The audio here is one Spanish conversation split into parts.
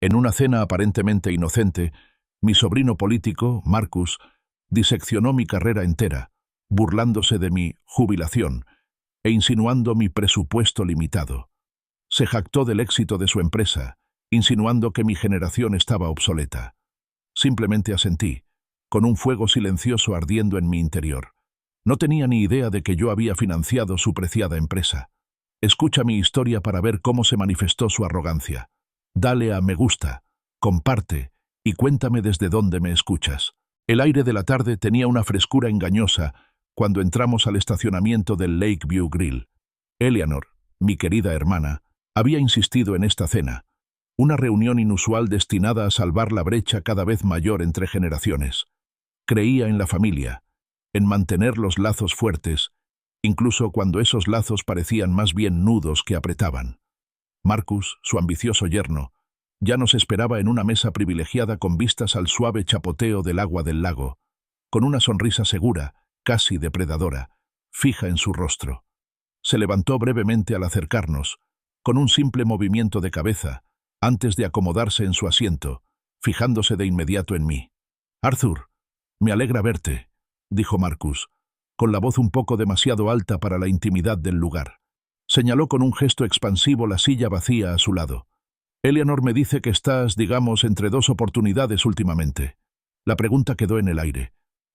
En una cena aparentemente inocente, mi sobrino político, Marcus, diseccionó mi carrera entera, burlándose de mi jubilación e insinuando mi presupuesto limitado. Se jactó del éxito de su empresa, insinuando que mi generación estaba obsoleta. Simplemente asentí, con un fuego silencioso ardiendo en mi interior. No tenía ni idea de que yo había financiado su preciada empresa. Escucha mi historia para ver cómo se manifestó su arrogancia. Dale a me gusta, comparte y cuéntame desde dónde me escuchas. El aire de la tarde tenía una frescura engañosa cuando entramos al estacionamiento del Lakeview Grill. Eleanor, mi querida hermana, había insistido en esta cena, una reunión inusual destinada a salvar la brecha cada vez mayor entre generaciones. Creía en la familia, en mantener los lazos fuertes, incluso cuando esos lazos parecían más bien nudos que apretaban. Marcus, su ambicioso yerno, ya nos esperaba en una mesa privilegiada con vistas al suave chapoteo del agua del lago, con una sonrisa segura, casi depredadora, fija en su rostro. Se levantó brevemente al acercarnos, con un simple movimiento de cabeza, antes de acomodarse en su asiento, fijándose de inmediato en mí. «Arthur, me alegra verte», dijo Marcus, con la voz un poco demasiado alta para la intimidad del lugar. Señaló con un gesto expansivo la silla vacía a su lado. «Eleanor me dice que estás, digamos, entre dos oportunidades últimamente». La pregunta quedó en el aire,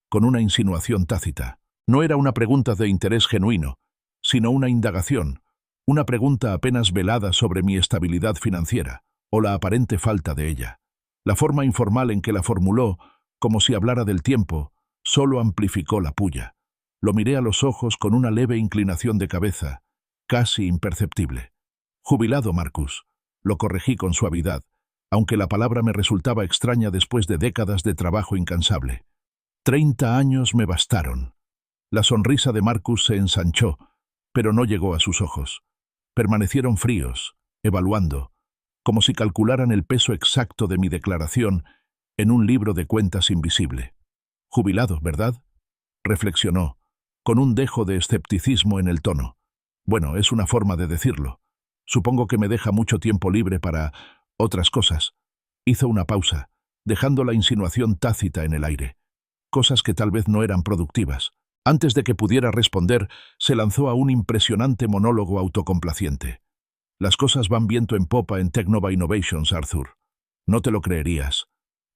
con una insinuación tácita. No era una pregunta de interés genuino, sino una indagación, una pregunta apenas velada sobre mi estabilidad financiera, o la aparente falta de ella. La forma informal en que la formuló, como si hablara del tiempo, solo amplificó la pulla. Lo miré a los ojos con una leve inclinación de cabeza, casi imperceptible. «Jubilado, Marcus», lo corregí con suavidad, aunque la palabra me resultaba extraña después de décadas de trabajo incansable. 30 años me bastaron. La sonrisa de Marcus se ensanchó, pero no llegó a sus ojos. Permanecieron fríos, evaluando, como si calcularan el peso exacto de mi declaración en un libro de cuentas invisible. «Jubilado, ¿verdad?», reflexionó, con un dejo de escepticismo en el tono. «Bueno, es una forma de decirlo. Supongo que me deja mucho tiempo libre para otras cosas». Hizo una pausa, dejando la insinuación tácita en el aire. Cosas que tal vez no eran productivas. Antes de que pudiera responder, se lanzó a un impresionante monólogo autocomplaciente. «Las cosas van viento en popa en Technova Innovations, Arthur. No te lo creerías.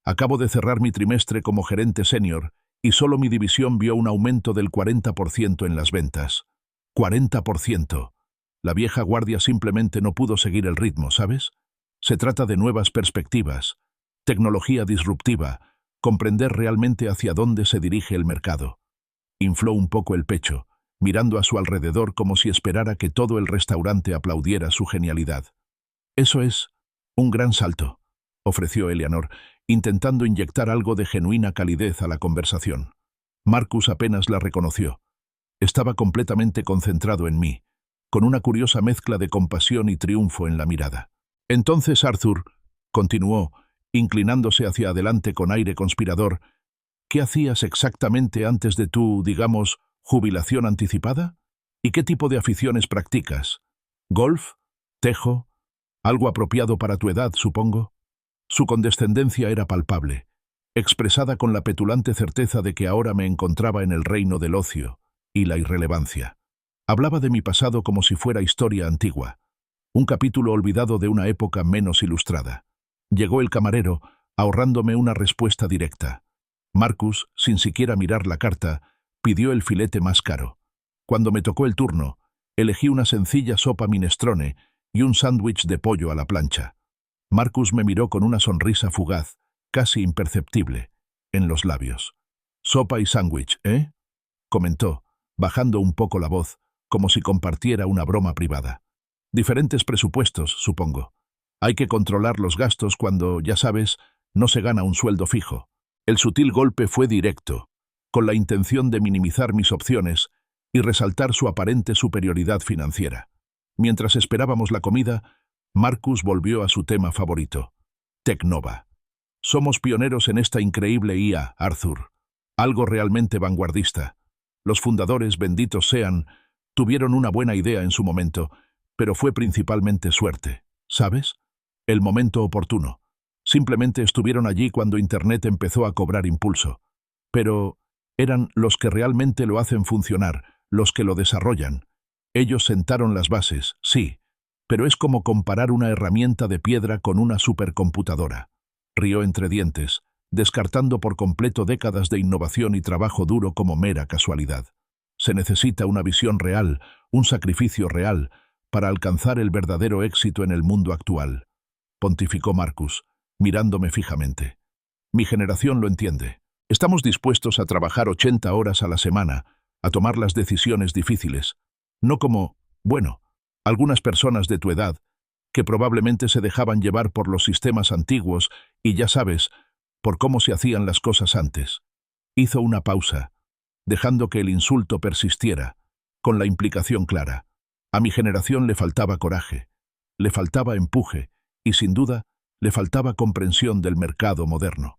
Acabo de cerrar mi trimestre como gerente senior y solo mi división vio un aumento del 40% en las ventas. 40%. La vieja guardia simplemente no pudo seguir el ritmo, ¿sabes? Se trata de nuevas perspectivas, tecnología disruptiva, comprender realmente hacia dónde se dirige el mercado». Infló un poco el pecho, mirando a su alrededor como si esperara que todo el restaurante aplaudiera su genialidad. «Eso es un gran salto», ofreció Eleanor, intentando inyectar algo de genuina calidez a la conversación. Marcus apenas la reconoció. Estaba completamente concentrado en mí, con una curiosa mezcla de compasión y triunfo en la mirada. «Entonces, Arthur», continuó, inclinándose hacia adelante con aire conspirador, «¿qué hacías exactamente antes de tu, digamos, jubilación anticipada? ¿Y qué tipo de aficiones practicas? ¿Golf? ¿Tejo? Algo apropiado para tu edad, supongo?» Su condescendencia era palpable, expresada con la petulante certeza de que ahora me encontraba en el reino del ocio y la irrelevancia. Hablaba de mi pasado como si fuera historia antigua, un capítulo olvidado de una época menos ilustrada. Llegó el camarero, ahorrándome una respuesta directa. Marcus, sin siquiera mirar la carta, pidió el filete más caro. Cuando me tocó el turno, elegí una sencilla sopa minestrone y un sándwich de pollo a la plancha. Marcus me miró con una sonrisa fugaz, casi imperceptible, en los labios. «Sopa y sándwich, ¿eh?», comentó, bajando un poco la voz, como si compartiera una broma privada. «Diferentes presupuestos, supongo. Hay que controlar los gastos cuando, ya sabes, no se gana un sueldo fijo». El sutil golpe fue directo, con la intención de minimizar mis opciones y resaltar su aparente superioridad financiera. Mientras esperábamos la comida, Marcus volvió a su tema favorito, Technova. «Somos pioneros en esta increíble IA, Arthur. Algo realmente vanguardista. Los fundadores, benditos sean, tuvieron una buena idea en su momento, pero fue principalmente suerte, ¿sabes? El momento oportuno. Simplemente estuvieron allí cuando Internet empezó a cobrar impulso. Pero eran los que realmente lo hacen funcionar, los que lo desarrollan. Ellos sentaron las bases, sí, pero es como comparar una herramienta de piedra con una supercomputadora. Rió entre dientes, descartando por completo décadas de innovación y trabajo duro como mera casualidad. Se necesita una visión real, un sacrificio real, para alcanzar el verdadero éxito en el mundo actual, pontificó Marcus, mirándome fijamente. Mi generación lo entiende. Estamos dispuestos a trabajar 80 horas a la semana, a tomar las decisiones difíciles, no como, bueno, algunas personas de tu edad, que probablemente se dejaban llevar por los sistemas antiguos y ya sabes, por cómo se hacían las cosas antes. Hizo una pausa, dejando que el insulto persistiera, con la implicación clara. A mi generación le faltaba coraje, le faltaba empuje y, sin duda, le faltaba comprensión del mercado moderno.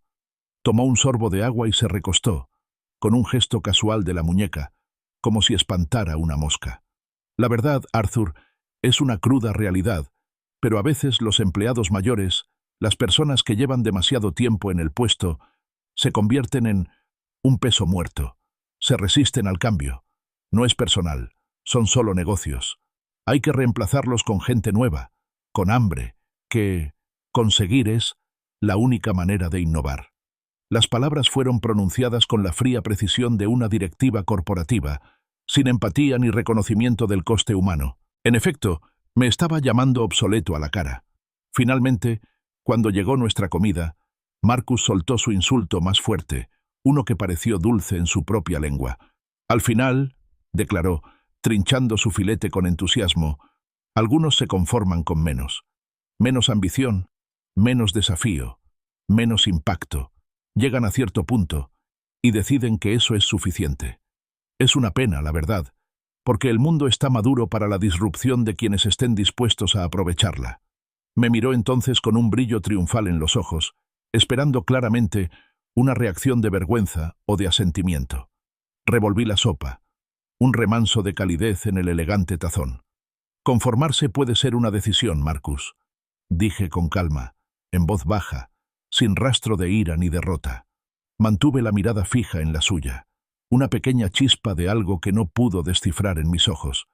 Tomó un sorbo de agua y se recostó, con un gesto casual de la muñeca, como si espantara una mosca. La verdad, Arthur, es una cruda realidad, pero a veces los empleados mayores, las personas que llevan demasiado tiempo en el puesto, se convierten en un peso muerto. Se resisten al cambio. No es personal, son solo negocios. Hay que reemplazarlos con gente nueva, con hambre, que conseguir es la única manera de innovar. Las palabras fueron pronunciadas con la fría precisión de una directiva corporativa, sin empatía ni reconocimiento del coste humano. En efecto, me estaba llamando obsoleto a la cara. Finalmente, cuando llegó nuestra comida, Marcus soltó su insulto más fuerte, uno que pareció dulce en su propia lengua. Al final, declaró, trinchando su filete con entusiasmo, algunos se conforman con menos. Menos ambición, menos desafío, menos impacto. Llegan a cierto punto y deciden que eso es suficiente. Es una pena, la verdad, porque el mundo está maduro para la disrupción de quienes estén dispuestos a aprovecharla. Me miró entonces con un brillo triunfal en los ojos, esperando claramente una reacción de vergüenza o de asentimiento. Revolví la sopa, un remanso de calidez en el elegante tazón. Conformarse puede ser una decisión, Marcus, dije con calma, en voz baja, sin rastro de ira ni derrota. Mantuve la mirada fija en la suya, una pequeña chispa de algo que no pudo descifrar en mis ojos.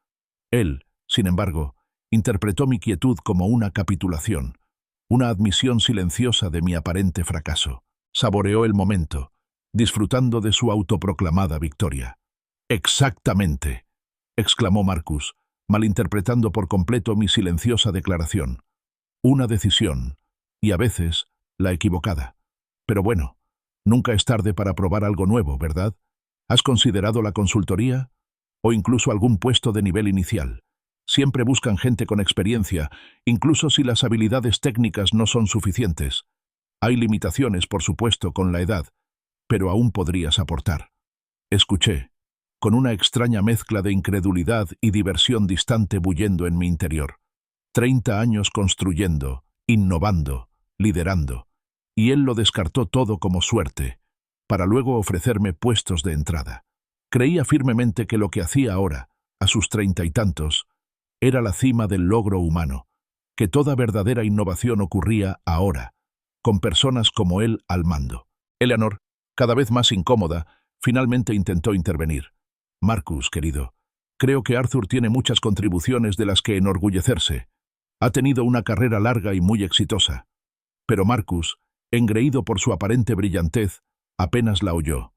Él, sin embargo, interpretó mi quietud como una capitulación, una admisión silenciosa de mi aparente fracaso. Saboreó el momento, disfrutando de su autoproclamada victoria. «Exactamente», exclamó Marcus, malinterpretando por completo mi silenciosa declaración. Una decisión, y a veces la equivocada. Pero bueno, nunca es tarde para probar algo nuevo, ¿verdad? ¿Has considerado la consultoría? O incluso algún puesto de nivel inicial. Siempre buscan gente con experiencia, incluso si las habilidades técnicas no son suficientes. Hay limitaciones, por supuesto, con la edad, pero aún podrías aportar. Escuché, con una extraña mezcla de incredulidad y diversión distante bullendo en mi interior. 30 años construyendo, innovando, liderando, y él lo descartó todo como suerte, para luego ofrecerme puestos de entrada. Creía firmemente que lo que hacía ahora, a sus 30 y tantos, era la cima del logro humano, que toda verdadera innovación ocurría ahora, con personas como él al mando. Eleanor, cada vez más incómoda, finalmente intentó intervenir. Marcus, querido, creo que Arthur tiene muchas contribuciones de las que enorgullecerse. Ha tenido una carrera larga y muy exitosa. Pero Marcus, engreído por su aparente brillantez, apenas la oyó.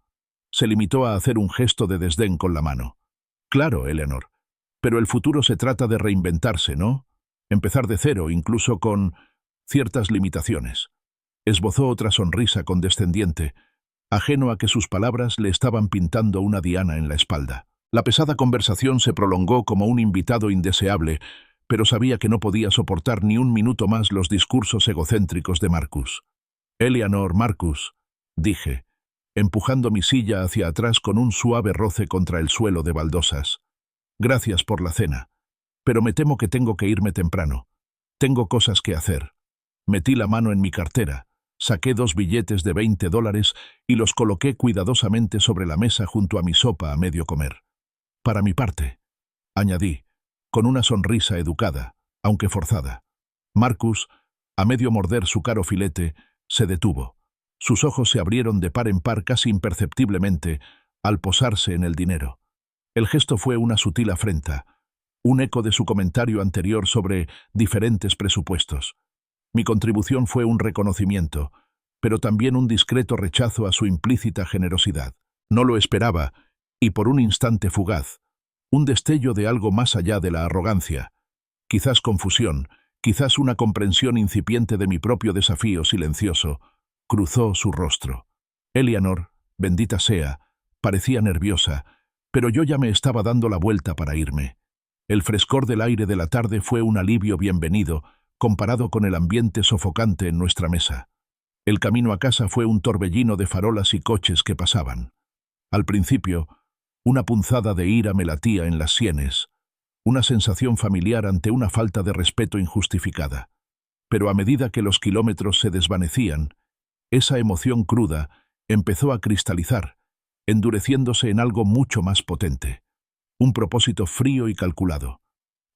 Se limitó a hacer un gesto de desdén con la mano. Claro, Eleanor, pero el futuro se trata de reinventarse, ¿no? Empezar de cero, incluso con ciertas limitaciones. Esbozó otra sonrisa condescendiente, ajeno a que sus palabras le estaban pintando una diana en la espalda. La pesada conversación se prolongó como un invitado indeseable, pero sabía que no podía soportar ni un minuto más los discursos egocéntricos de Marcus. «Eleanor, Marcus», dije, empujando mi silla hacia atrás con un suave roce contra el suelo de baldosas. «Gracias por la cena, pero me temo que tengo que irme temprano. Tengo cosas que hacer». Metí la mano en mi cartera, saqué 2 billetes de $20 y los coloqué cuidadosamente sobre la mesa junto a mi sopa a medio comer. «Para mi parte», añadí, con una sonrisa educada, aunque forzada. Marcus, a medio morder su caro filete, Se detuvo. Sus ojos se abrieron de par en par casi imperceptiblemente al posarse en el dinero. El gesto fue una sutil afrenta, un eco de su comentario anterior sobre diferentes presupuestos. Mi contribución fue un reconocimiento, pero también un discreto rechazo a su implícita generosidad. No lo esperaba, y por un instante fugaz, un destello de algo más allá de la arrogancia, quizás confusión, quizás una comprensión incipiente de mi propio desafío silencioso, cruzó su rostro. Eleanor, bendita sea, parecía nerviosa, pero yo ya me estaba dando la vuelta para irme. El frescor del aire de la tarde fue un alivio bienvenido, comparado con el ambiente sofocante en nuestra mesa. El camino a casa fue un torbellino de farolas y coches que pasaban. Al principio, una punzada de ira me latía en las sienes, una sensación familiar ante una falta de respeto injustificada. Pero a medida que los kilómetros se desvanecían, esa emoción cruda empezó a cristalizar, endureciéndose en algo mucho más potente. Un propósito frío y calculado.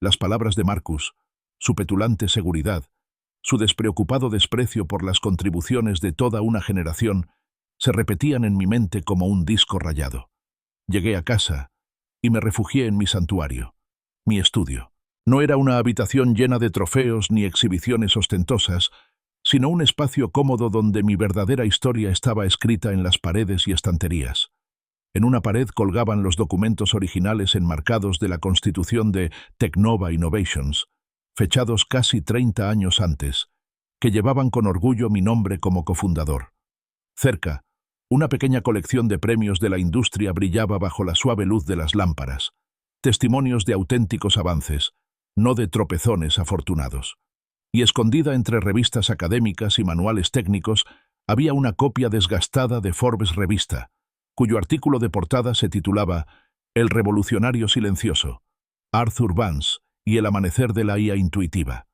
Las palabras de Marcus, su petulante seguridad, su despreocupado desprecio por las contribuciones de toda una generación, se repetían en mi mente como un disco rayado. Llegué a casa y me refugié en mi santuario, mi estudio. No era una habitación llena de trofeos ni exhibiciones ostentosas, sino un espacio cómodo donde mi verdadera historia estaba escrita en las paredes y estanterías. En una pared colgaban los documentos originales enmarcados de la constitución de Teknova Innovations, fechados casi 30 años antes, que llevaban con orgullo mi nombre como cofundador. Cerca, una pequeña colección de premios de la industria brillaba bajo la suave luz de las lámparas, testimonios de auténticos avances, no de tropezones afortunados. Y escondida entre revistas académicas y manuales técnicos, había una copia desgastada de Forbes Revista, cuyo artículo de portada se titulaba El revolucionario silencioso, Arthur Vance y el amanecer de la IA intuitiva.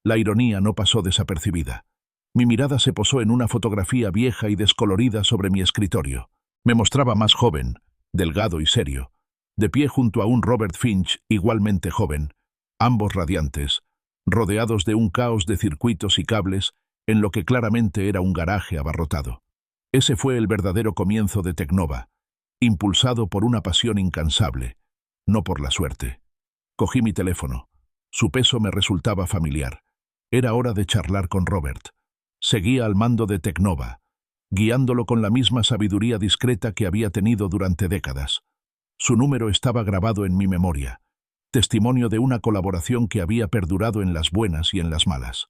La ironía no pasó desapercibida. Mi mirada se posó en una fotografía vieja y descolorida sobre mi escritorio. Me mostraba más joven, delgado y serio, de pie junto a un Robert Finch igualmente joven, ambos radiantes, rodeados de un caos de circuitos y cables en lo que claramente era un garaje abarrotado. Ese fue el verdadero comienzo de Teknova, impulsado por una pasión incansable, no por la suerte. Cogí mi teléfono. Su peso me resultaba familiar. Era hora de charlar con Robert. Seguía al mando de Teknova, guiándolo con la misma sabiduría discreta que había tenido durante décadas. Su número estaba grabado en mi memoria, testimonio de una colaboración que había perdurado en las buenas y en las malas.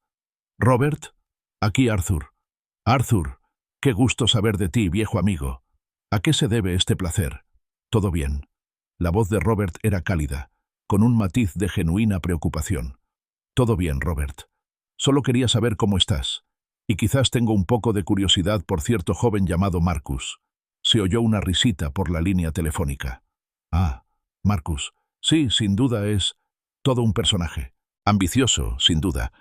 «Robert, aquí Arthur. Arthur, qué gusto saber de ti, viejo amigo. ¿A qué se debe este placer? ¿Todo bien?» La voz de Robert era cálida, con un matiz de genuina preocupación. «Todo bien, Robert. Solo quería saber cómo estás. Y quizás tengo un poco de curiosidad por cierto joven llamado Marcus». Se oyó una risita por la línea telefónica. «Ah, Marcus. Sí, sin duda es todo un personaje. Ambicioso, sin duda.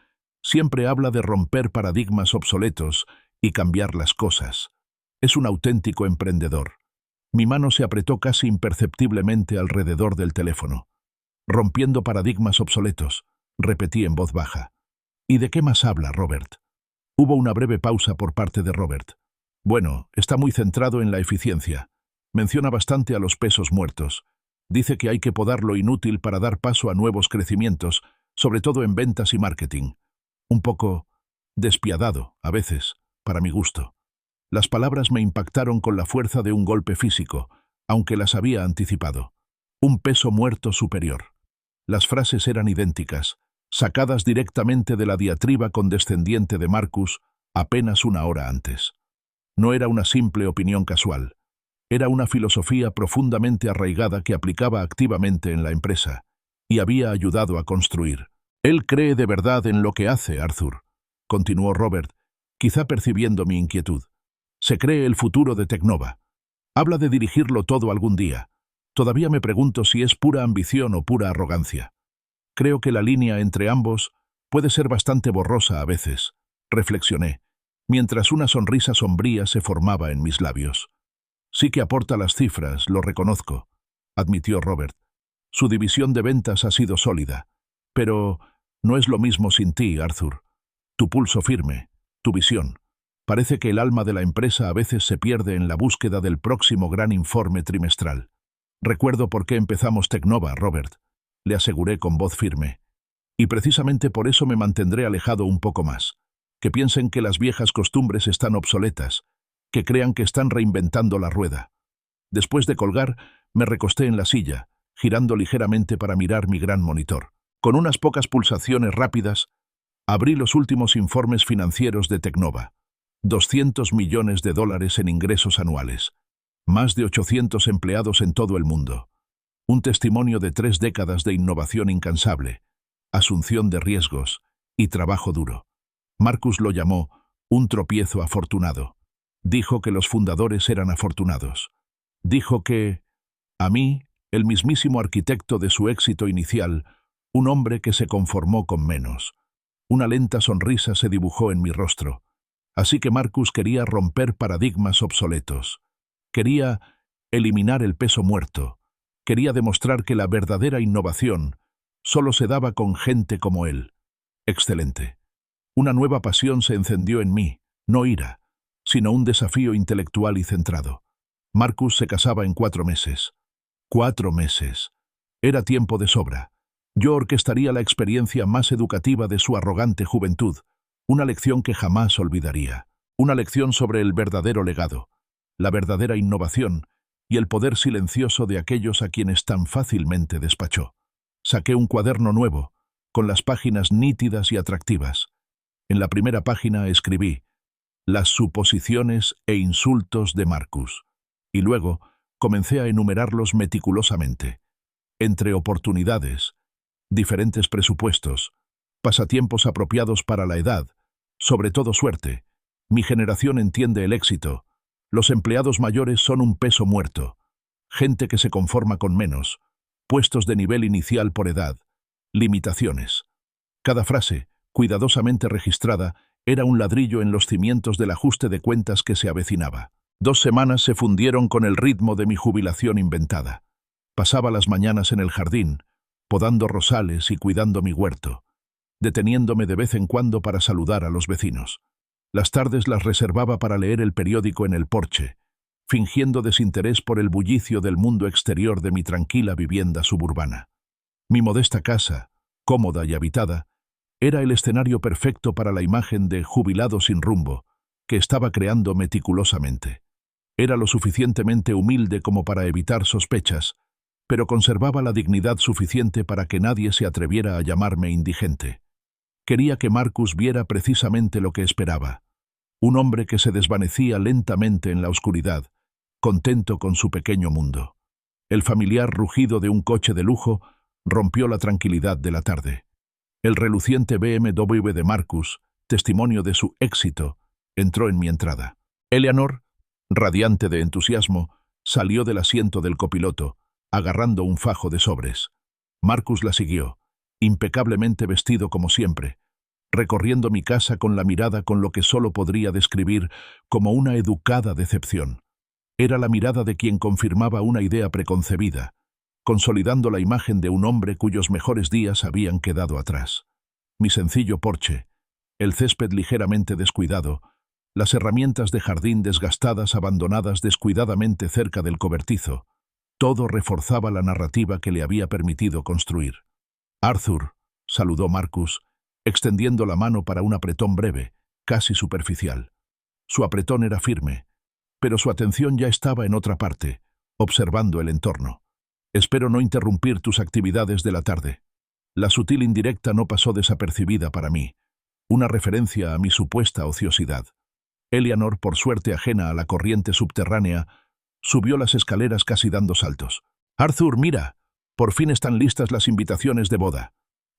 Siempre habla de romper paradigmas obsoletos y cambiar las cosas. Es un auténtico emprendedor». Mi mano se apretó casi imperceptiblemente alrededor del teléfono. «Rompiendo paradigmas obsoletos», repetí en voz baja. «¿Y de qué más habla, Robert?» Hubo una breve pausa por parte de Robert. «Bueno, está muy centrado en la eficiencia. Menciona bastante a los pesos muertos. Dice que hay que podar lo inútil para dar paso a nuevos crecimientos, sobre todo en ventas y marketing. Un poco despiadado, a veces, para mi gusto». Las palabras me impactaron con la fuerza de un golpe físico, aunque las había anticipado. Un peso muerto superior. Las frases eran idénticas, sacadas directamente de la diatriba condescendiente de Marcus apenas una hora antes. No era una simple opinión casual. Era una filosofía profundamente arraigada que aplicaba activamente en la empresa, y había ayudado a construir. «Él cree de verdad en lo que hace, Arthur», continuó Robert, quizá percibiendo mi inquietud. «Se cree el futuro de Teknova. Habla de dirigirlo todo algún día. Todavía me pregunto si es pura ambición o pura arrogancia. Creo que la línea entre ambos puede ser bastante borrosa a veces», reflexioné, mientras una sonrisa sombría se formaba en mis labios. «Sí que aporta las cifras, lo reconozco», admitió Robert. «Su división de ventas ha sido sólida. Pero no es lo mismo sin ti, Arthur. Tu pulso firme, tu visión. Parece que el alma de la empresa a veces se pierde en la búsqueda del próximo gran informe trimestral. Recuerdo por qué empezamos Teknova, Robert, le aseguré con voz firme. Y precisamente por eso me mantendré alejado un poco más. Que piensen que las viejas costumbres están obsoletas, que crean que están reinventando la rueda. Después de colgar, me recosté en la silla, girando ligeramente para mirar mi gran monitor. Con unas pocas pulsaciones rápidas, abrí los últimos informes financieros de Teknova. 200 millones de dólares en ingresos anuales. Más de 800 empleados en todo el mundo. Un testimonio de 3 décadas de innovación incansable, asunción de riesgos y trabajo duro. Marcus lo llamó un tropiezo afortunado. Dijo que los fundadores eran afortunados. Dijo que, a mí, el mismísimo arquitecto de su éxito inicial, un hombre que se conformó con menos. Una lenta sonrisa se dibujó en mi rostro. Así que Marcus quería romper paradigmas obsoletos. Quería eliminar el peso muerto. Quería demostrar que la verdadera innovación solo se daba con gente como él. Excelente. Una nueva pasión se encendió en mí, no ira, sino un desafío intelectual y centrado. Marcus se casaba en 4 meses. 4 meses. Era tiempo de sobra. Yo orquestaría la experiencia más educativa de su arrogante juventud, una lección que jamás olvidaría, una lección sobre el verdadero legado, la verdadera innovación y el poder silencioso de aquellos a quienes tan fácilmente despachó. Saqué un cuaderno nuevo, con las páginas nítidas y atractivas. En la primera página escribí las suposiciones e insultos de Marcus, y luego comencé a enumerarlos meticulosamente. Entre oportunidades, diferentes presupuestos, pasatiempos apropiados para la edad, sobre todo suerte, mi generación entiende el éxito, los empleados mayores son un peso muerto, gente que se conforma con menos, puestos de nivel inicial por edad, limitaciones. Cada frase, cuidadosamente registrada, era un ladrillo en los cimientos del ajuste de cuentas que se avecinaba. 2 semanas se fundieron con el ritmo de mi jubilación inventada. Pasaba las mañanas en el jardín, podando rosales y cuidando mi huerto, deteniéndome de vez en cuando para saludar a los vecinos. Las tardes las reservaba para leer el periódico en el porche, fingiendo desinterés por el bullicio del mundo exterior de mi tranquila vivienda suburbana. Mi modesta casa, cómoda y habitada, era el escenario perfecto para la imagen de jubilado sin rumbo, que estaba creando meticulosamente. Era lo suficientemente humilde como para evitar sospechas, pero conservaba la dignidad suficiente para que nadie se atreviera a llamarme indigente. Quería que Marcus viera precisamente lo que esperaba. Un hombre que se desvanecía lentamente en la oscuridad, contento con su pequeño mundo. El familiar rugido de un coche de lujo rompió la tranquilidad de la tarde. El reluciente BMW de Marcus, testimonio de su éxito, entró en mi entrada. Eleanor, radiante de entusiasmo, salió del asiento del copiloto, agarrando un fajo de sobres. Marcus la siguió, impecablemente vestido como siempre, recorriendo mi casa con la mirada con lo que solo podría describir como una educada decepción. Era la mirada de quien confirmaba una idea preconcebida, consolidando la imagen de un hombre cuyos mejores días habían quedado atrás. Mi sencillo porche, el césped ligeramente descuidado, las herramientas de jardín desgastadas abandonadas descuidadamente cerca del cobertizo, todo reforzaba la narrativa que le había permitido construir. Arthur, saludó Marcus, extendiendo la mano para un apretón breve, casi superficial. Su apretón era firme, pero su atención ya estaba en otra parte, observando el entorno. Espero no interrumpir tus actividades de la tarde. La sutil indirecta no pasó desapercibida para mí, una referencia a mi supuesta ociosidad. Eleanor, por suerte ajena a la corriente subterránea, subió las escaleras casi dando saltos. «Arthur, mira, por fin están listas las invitaciones de boda».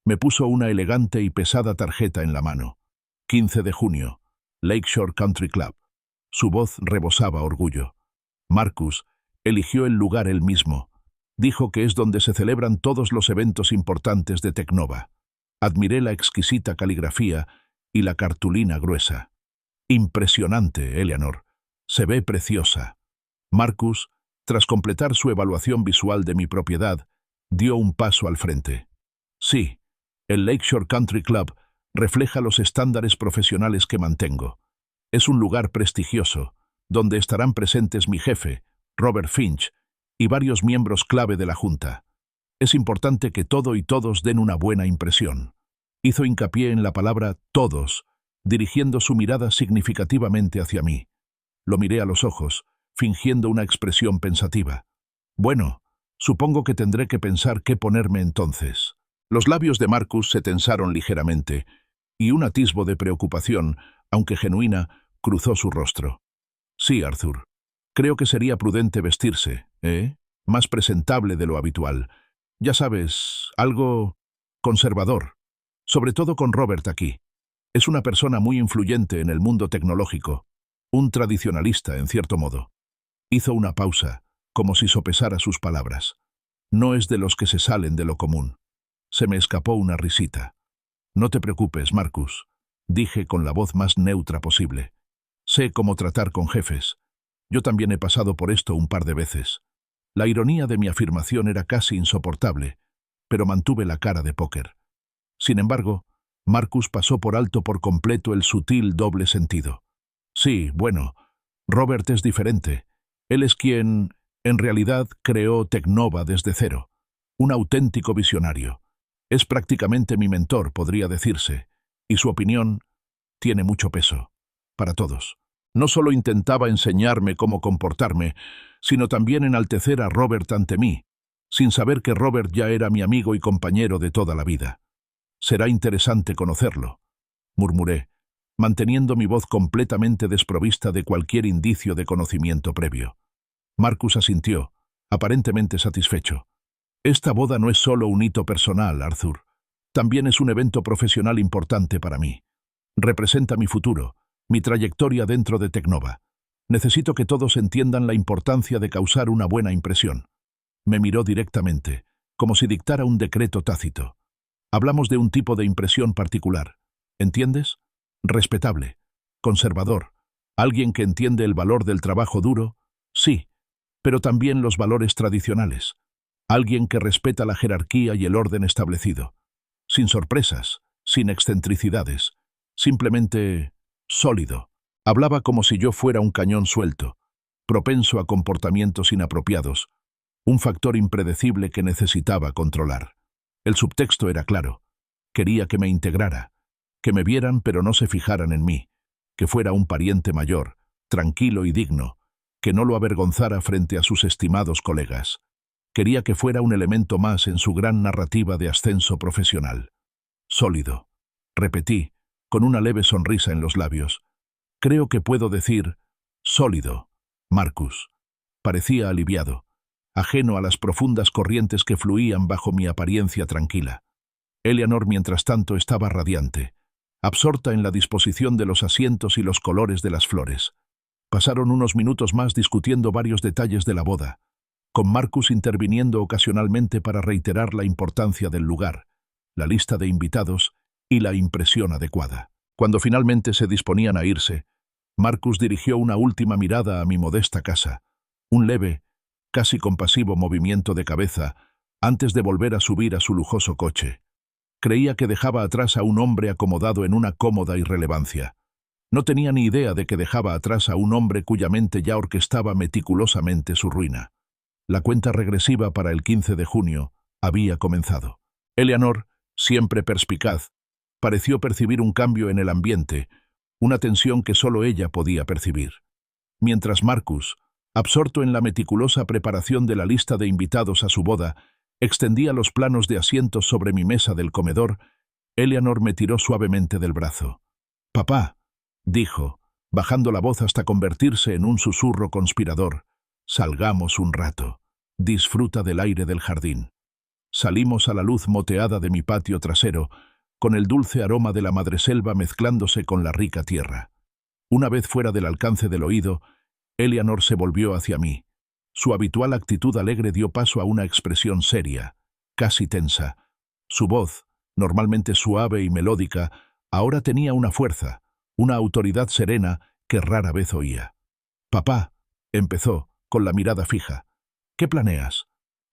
Me puso una elegante y pesada tarjeta en la mano. 15 de junio, Lakeshore Country Club. Su voz rebosaba orgullo. Marcus eligió el lugar él mismo. Dijo que es donde se celebran todos los eventos importantes de Teknova. Admiré la exquisita caligrafía y la cartulina gruesa. Impresionante, Eleanor. Se ve preciosa. Marcus, tras completar su evaluación visual de mi propiedad, dio un paso al frente. Sí, el Lakeshore Country Club refleja los estándares profesionales que mantengo. Es un lugar prestigioso, donde estarán presentes mi jefe, Robert Finch, y varios miembros clave de la Junta. Es importante que todo y todos den una buena impresión. Hizo hincapié en la palabra todos, dirigiendo su mirada significativamente hacia mí. Lo miré a los ojos, fingiendo una expresión pensativa. Bueno, supongo que tendré que pensar qué ponerme entonces. Los labios de Marcus se tensaron ligeramente, y un atisbo de preocupación, aunque genuina, cruzó su rostro. Sí, Arthur. Creo que sería prudente vestirse, más presentable de lo habitual. Ya sabes, algo conservador. Sobre todo con Robert aquí. Es una persona muy influyente en el mundo tecnológico. Un tradicionalista, en cierto modo. Hizo una pausa, como si sopesara sus palabras. No es de los que se salen de lo común. Se me escapó una risita. No te preocupes, Marcus, dije con la voz más neutra posible. Sé cómo tratar con jefes. Yo también he pasado por esto un par de veces. La ironía de mi afirmación era casi insoportable, pero mantuve la cara de póker. Sin embargo, Marcus pasó por alto por completo el sutil doble sentido. Sí, bueno, Robert es diferente. Él es quien, en realidad, creó Tecnova desde cero. Un auténtico visionario. Es prácticamente mi mentor, podría decirse, y su opinión tiene mucho peso. Para todos. No solo intentaba enseñarme cómo comportarme, sino también enaltecer a Robert ante mí, sin saber que Robert ya era mi amigo y compañero de toda la vida. Será interesante conocerlo, murmuré, manteniendo mi voz completamente desprovista de cualquier indicio de conocimiento previo. Marcus asintió, aparentemente satisfecho. Esta boda no es solo un hito personal, Arthur. También es un evento profesional importante para mí. Representa mi futuro, mi trayectoria dentro de Tecnova. Necesito que todos entiendan la importancia de causar una buena impresión. Me miró directamente, como si dictara un decreto tácito. Hablamos de un tipo de impresión particular. ¿Entiendes? Respetable, conservador, alguien que entiende el valor del trabajo duro, sí, pero también los valores tradicionales. Alguien que respeta la jerarquía y el orden establecido. Sin sorpresas, sin excentricidades, simplemente sólido. Hablaba como si yo fuera un cañón suelto, propenso a comportamientos inapropiados, un factor impredecible que necesitaba controlar. El subtexto era claro. Quería que me integrara, que me vieran pero no se fijaran en mí, que fuera un pariente mayor, tranquilo y digno, que no lo avergonzara frente a sus estimados colegas. Quería que fuera un elemento más en su gran narrativa de ascenso profesional. Sólido. Repetí, con una leve sonrisa en los labios. Creo que puedo decir, sólido, Marcus. Parecía aliviado, ajeno a las profundas corrientes que fluían bajo mi apariencia tranquila. Eleanor, mientras tanto, estaba radiante, absorta en la disposición de los asientos y los colores de las flores. Pasaron unos minutos más discutiendo varios detalles de la boda, con Marcus interviniendo ocasionalmente para reiterar la importancia del lugar, la lista de invitados y la impresión adecuada. Cuando finalmente se disponían a irse, Marcus dirigió una última mirada a mi modesta casa, un leve, casi compasivo movimiento de cabeza antes de volver a subir a su lujoso coche. Creía que dejaba atrás a un hombre acomodado en una cómoda irrelevancia. No tenía ni idea de que dejaba atrás a un hombre cuya mente ya orquestaba meticulosamente su ruina. La cuenta regresiva para el 15 de junio había comenzado. Eleanor, siempre perspicaz, pareció percibir un cambio en el ambiente, una tensión que solo ella podía percibir. Mientras Marcus, absorto en la meticulosa preparación de la lista de invitados a su boda, extendía los planos de asientos sobre mi mesa del comedor, Eleanor me tiró suavemente del brazo. «Papá», dijo, bajando la voz hasta convertirse en un susurro conspirador, «salgamos un rato. Disfruta del aire del jardín». Salimos a la luz moteada de mi patio trasero, con el dulce aroma de la madreselva mezclándose con la rica tierra. Una vez fuera del alcance del oído, Eleanor se volvió hacia mí. Su habitual actitud alegre dio paso a una expresión seria, casi tensa. Su voz, normalmente suave y melódica, ahora tenía una fuerza, una autoridad serena que rara vez oía. «Papá», empezó, con la mirada fija, «¿qué planeas?»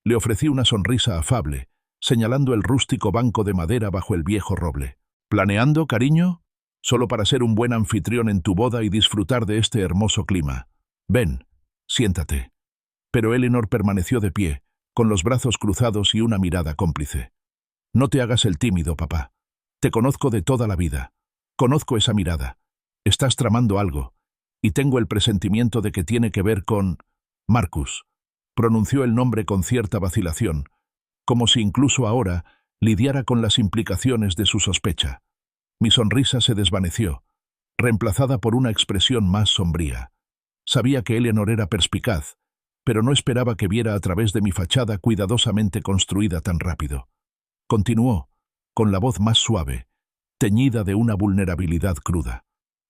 Le ofrecí una sonrisa afable, señalando el rústico banco de madera bajo el viejo roble. «¿Planeando, cariño?». solo para ser un buen anfitrión en tu boda y disfrutar de este hermoso clima. Ven, siéntate. Pero Eleanor permaneció de pie, con los brazos cruzados y una mirada cómplice. No te hagas el tímido, papá. Te conozco de toda la vida. Conozco esa mirada. Estás tramando algo, y tengo el presentimiento de que tiene que ver con... Marcus. Pronunció el nombre con cierta vacilación, como si incluso ahora lidiara con las implicaciones de su sospecha. Mi sonrisa se desvaneció, reemplazada por una expresión más sombría. Sabía que Eleanor era perspicaz, pero no esperaba que viera a través de mi fachada cuidadosamente construida tan rápido. Continuó, con la voz más suave, teñida de una vulnerabilidad cruda.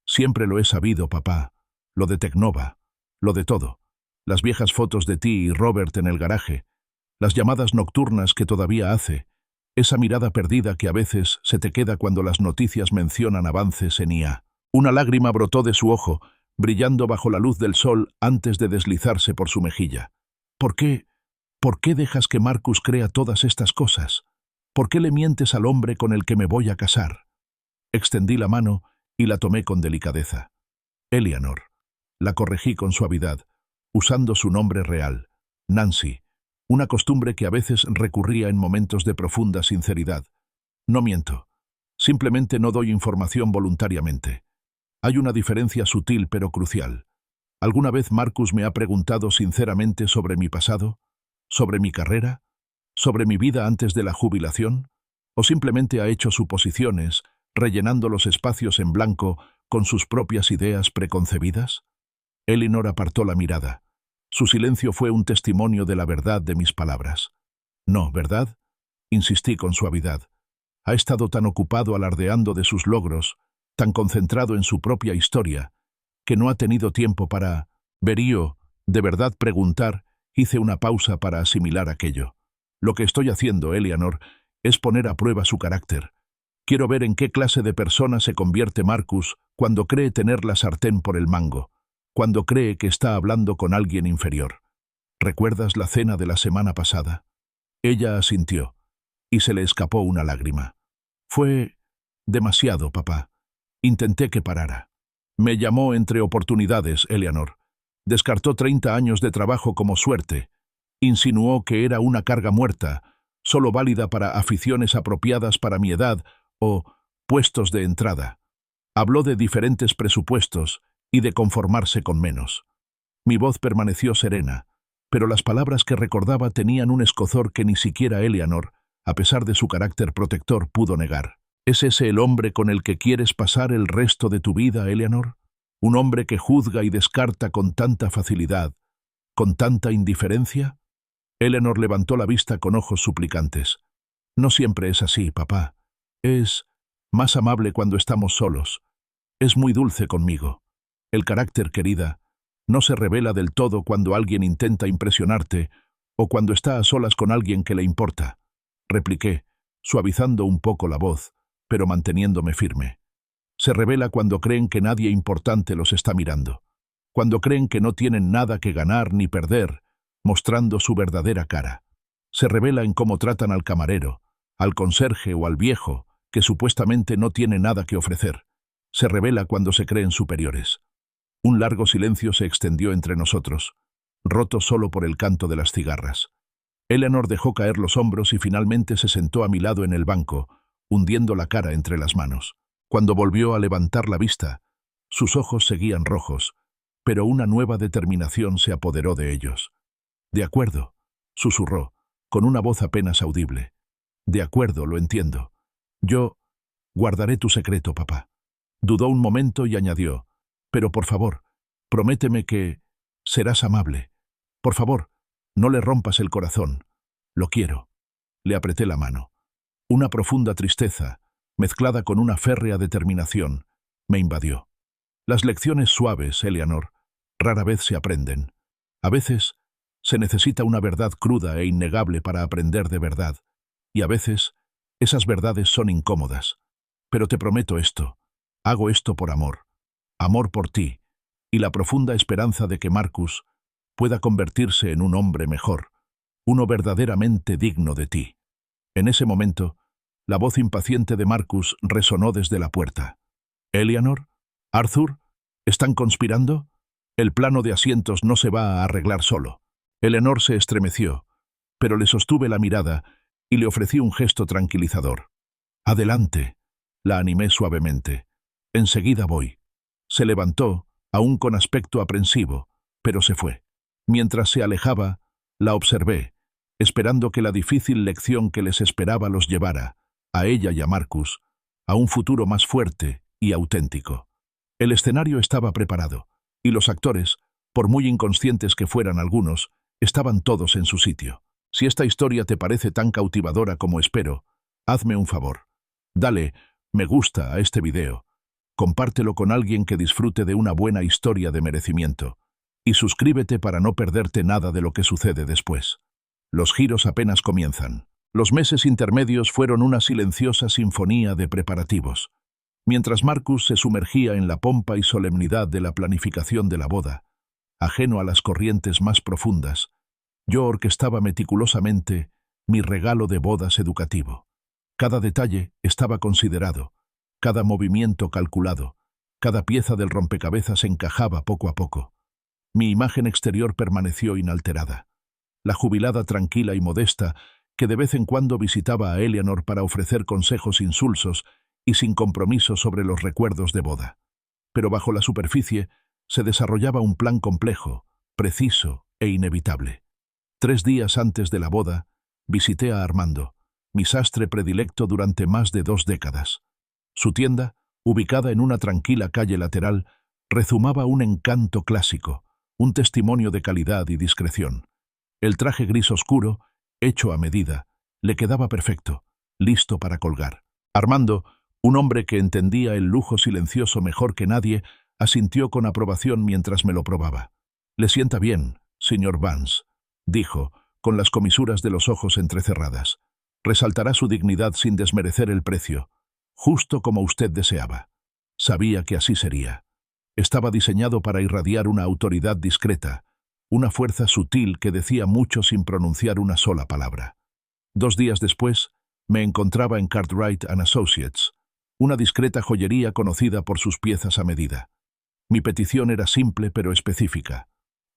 Siempre lo he sabido, papá. Lo de Tecnova, lo de todo. Las viejas fotos de ti y Robert en el garaje, las llamadas nocturnas que todavía hace, esa mirada perdida que a veces se te queda cuando las noticias mencionan avances en IA. Una lágrima brotó de su ojo, brillando bajo la luz del sol antes de deslizarse por su mejilla. ¿Por qué dejas que Marcus crea todas estas cosas? ¿Por qué le mientes al hombre con el que me voy a casar? Extendí la mano y la tomé con delicadeza. Eleanor. La corregí con suavidad, usando su nombre real, Nancy, una costumbre que a veces recurría en momentos de profunda sinceridad. No miento. Simplemente no doy información voluntariamente. Hay una diferencia sutil pero crucial. ¿Alguna vez Marcus me ha preguntado sinceramente sobre mi pasado? ¿Sobre mi carrera? ¿Sobre mi vida antes de la jubilación? ¿O simplemente ha hecho suposiciones, rellenando los espacios en blanco con sus propias ideas preconcebidas? Eleanor apartó la mirada. Su silencio fue un testimonio de la verdad de mis palabras. No, ¿verdad? Insistí con suavidad. Ha estado tan ocupado alardeando de sus logros, tan concentrado en su propia historia, que no ha tenido tiempo para... Verío, de verdad preguntar, hice una pausa para asimilar aquello. Lo que estoy haciendo, Eleanor, es poner a prueba su carácter. Quiero ver en qué clase de persona se convierte Marcus cuando cree tener la sartén por el mango, cuando cree que está hablando con alguien inferior. ¿Recuerdas la cena de la semana pasada? Ella asintió, y se le escapó una lágrima. Fue demasiado, papá. Intenté que parara. Me llamó entre oportunidades, Eleanor. Descartó 30 años de trabajo como suerte. Insinuó que era una carga muerta, solo válida para aficiones apropiadas para mi edad o puestos de entrada. Habló de diferentes presupuestos y de conformarse con menos. Mi voz permaneció serena, pero las palabras que recordaba tenían un escozor que ni siquiera Eleanor, a pesar de su carácter protector, pudo negar. ¿Es ese el hombre con el que quieres pasar el resto de tu vida, Eleanor? ¿Un hombre que juzga y descarta con tanta facilidad, con tanta indiferencia? Eleanor levantó la vista con ojos suplicantes. No siempre es así, papá. Es más amable cuando estamos solos. Es muy dulce conmigo. El carácter, querida, no se revela del todo cuando alguien intenta impresionarte o cuando está a solas con alguien que le importa, repliqué, suavizando un poco la voz, pero manteniéndome firme. Se revela cuando creen que nadie importante los está mirando, cuando creen que no tienen nada que ganar ni perder, mostrando su verdadera cara. Se revela en cómo tratan al camarero, al conserje o al viejo, que supuestamente no tiene nada que ofrecer. Se revela cuando se creen superiores. Un largo silencio se extendió entre nosotros, roto solo por el canto de las cigarras. Eleanor dejó caer los hombros y finalmente se sentó a mi lado en el banco, hundiendo la cara entre las manos. Cuando volvió a levantar la vista, sus ojos seguían rojos, pero una nueva determinación se apoderó de ellos. «De acuerdo», susurró, con una voz apenas audible. «De acuerdo, lo entiendo. Yo guardaré tu secreto, papá». Dudó un momento y añadió, «Pero por favor, prométeme que serás amable. Por favor, no le rompas el corazón. Lo quiero». Le apreté la mano. Una profunda tristeza, mezclada con una férrea determinación, me invadió. Las lecciones suaves, Eleanor, rara vez se aprenden. A veces se necesita una verdad cruda e innegable para aprender de verdad, y a veces esas verdades son incómodas. Pero te prometo esto. Hago esto por amor. Amor por ti, y la profunda esperanza de que Marcus pueda convertirse en un hombre mejor, uno verdaderamente digno de ti. En ese momento, la voz impaciente de Marcus resonó desde la puerta. ¿Eleanor? ¿Arthur? ¿Están conspirando? El plano de asientos no se va a arreglar solo. Eleanor se estremeció, pero le sostuve la mirada y le ofrecí un gesto tranquilizador. Adelante, la animé suavemente. Enseguida voy. Se levantó, aún con aspecto aprensivo, pero se fue. Mientras se alejaba, la observé, esperando que la difícil lección que les esperaba los llevara, a ella y a Marcus, a un futuro más fuerte y auténtico. El escenario estaba preparado, y los actores, por muy inconscientes que fueran algunos, estaban todos en su sitio. Si esta historia te parece tan cautivadora como espero, hazme un favor. Dale me gusta a este video, compártelo con alguien que disfrute de una buena historia de merecimiento, y suscríbete para no perderte nada de lo que sucede después. Los giros apenas comienzan. Los meses intermedios fueron una silenciosa sinfonía de preparativos. Mientras Marcus se sumergía en la pompa y solemnidad de la planificación de la boda, ajeno a las corrientes más profundas, yo orquestaba meticulosamente mi regalo de bodas educativo. Cada detalle estaba considerado, cada movimiento calculado, cada pieza del rompecabezas encajaba poco a poco. Mi imagen exterior permaneció inalterada. La jubilada tranquila y modesta, que de vez en cuando visitaba a Eleanor para ofrecer consejos insulsos y sin compromiso sobre los recuerdos de boda. Pero bajo la superficie se desarrollaba un plan complejo, preciso e inevitable. 3 días antes de la boda, visité a Armando, mi sastre predilecto durante más de 2 décadas. Su tienda, ubicada en una tranquila calle lateral, rezumaba un encanto clásico, un testimonio de calidad y discreción. El traje gris oscuro, hecho a medida, le quedaba perfecto, listo para colgar. Armando, un hombre que entendía el lujo silencioso mejor que nadie, asintió con aprobación mientras me lo probaba. «Le sienta bien, señor Vance», dijo, con las comisuras de los ojos entrecerradas. «Resaltará su dignidad sin desmerecer el precio, justo como usted deseaba». Sabía que así sería. Estaba diseñado para irradiar una autoridad discreta, una fuerza sutil que decía mucho sin pronunciar una sola palabra. 2 días después, me encontraba en Cartwright & Associates, una discreta joyería conocida por sus piezas a medida. Mi petición era simple pero específica.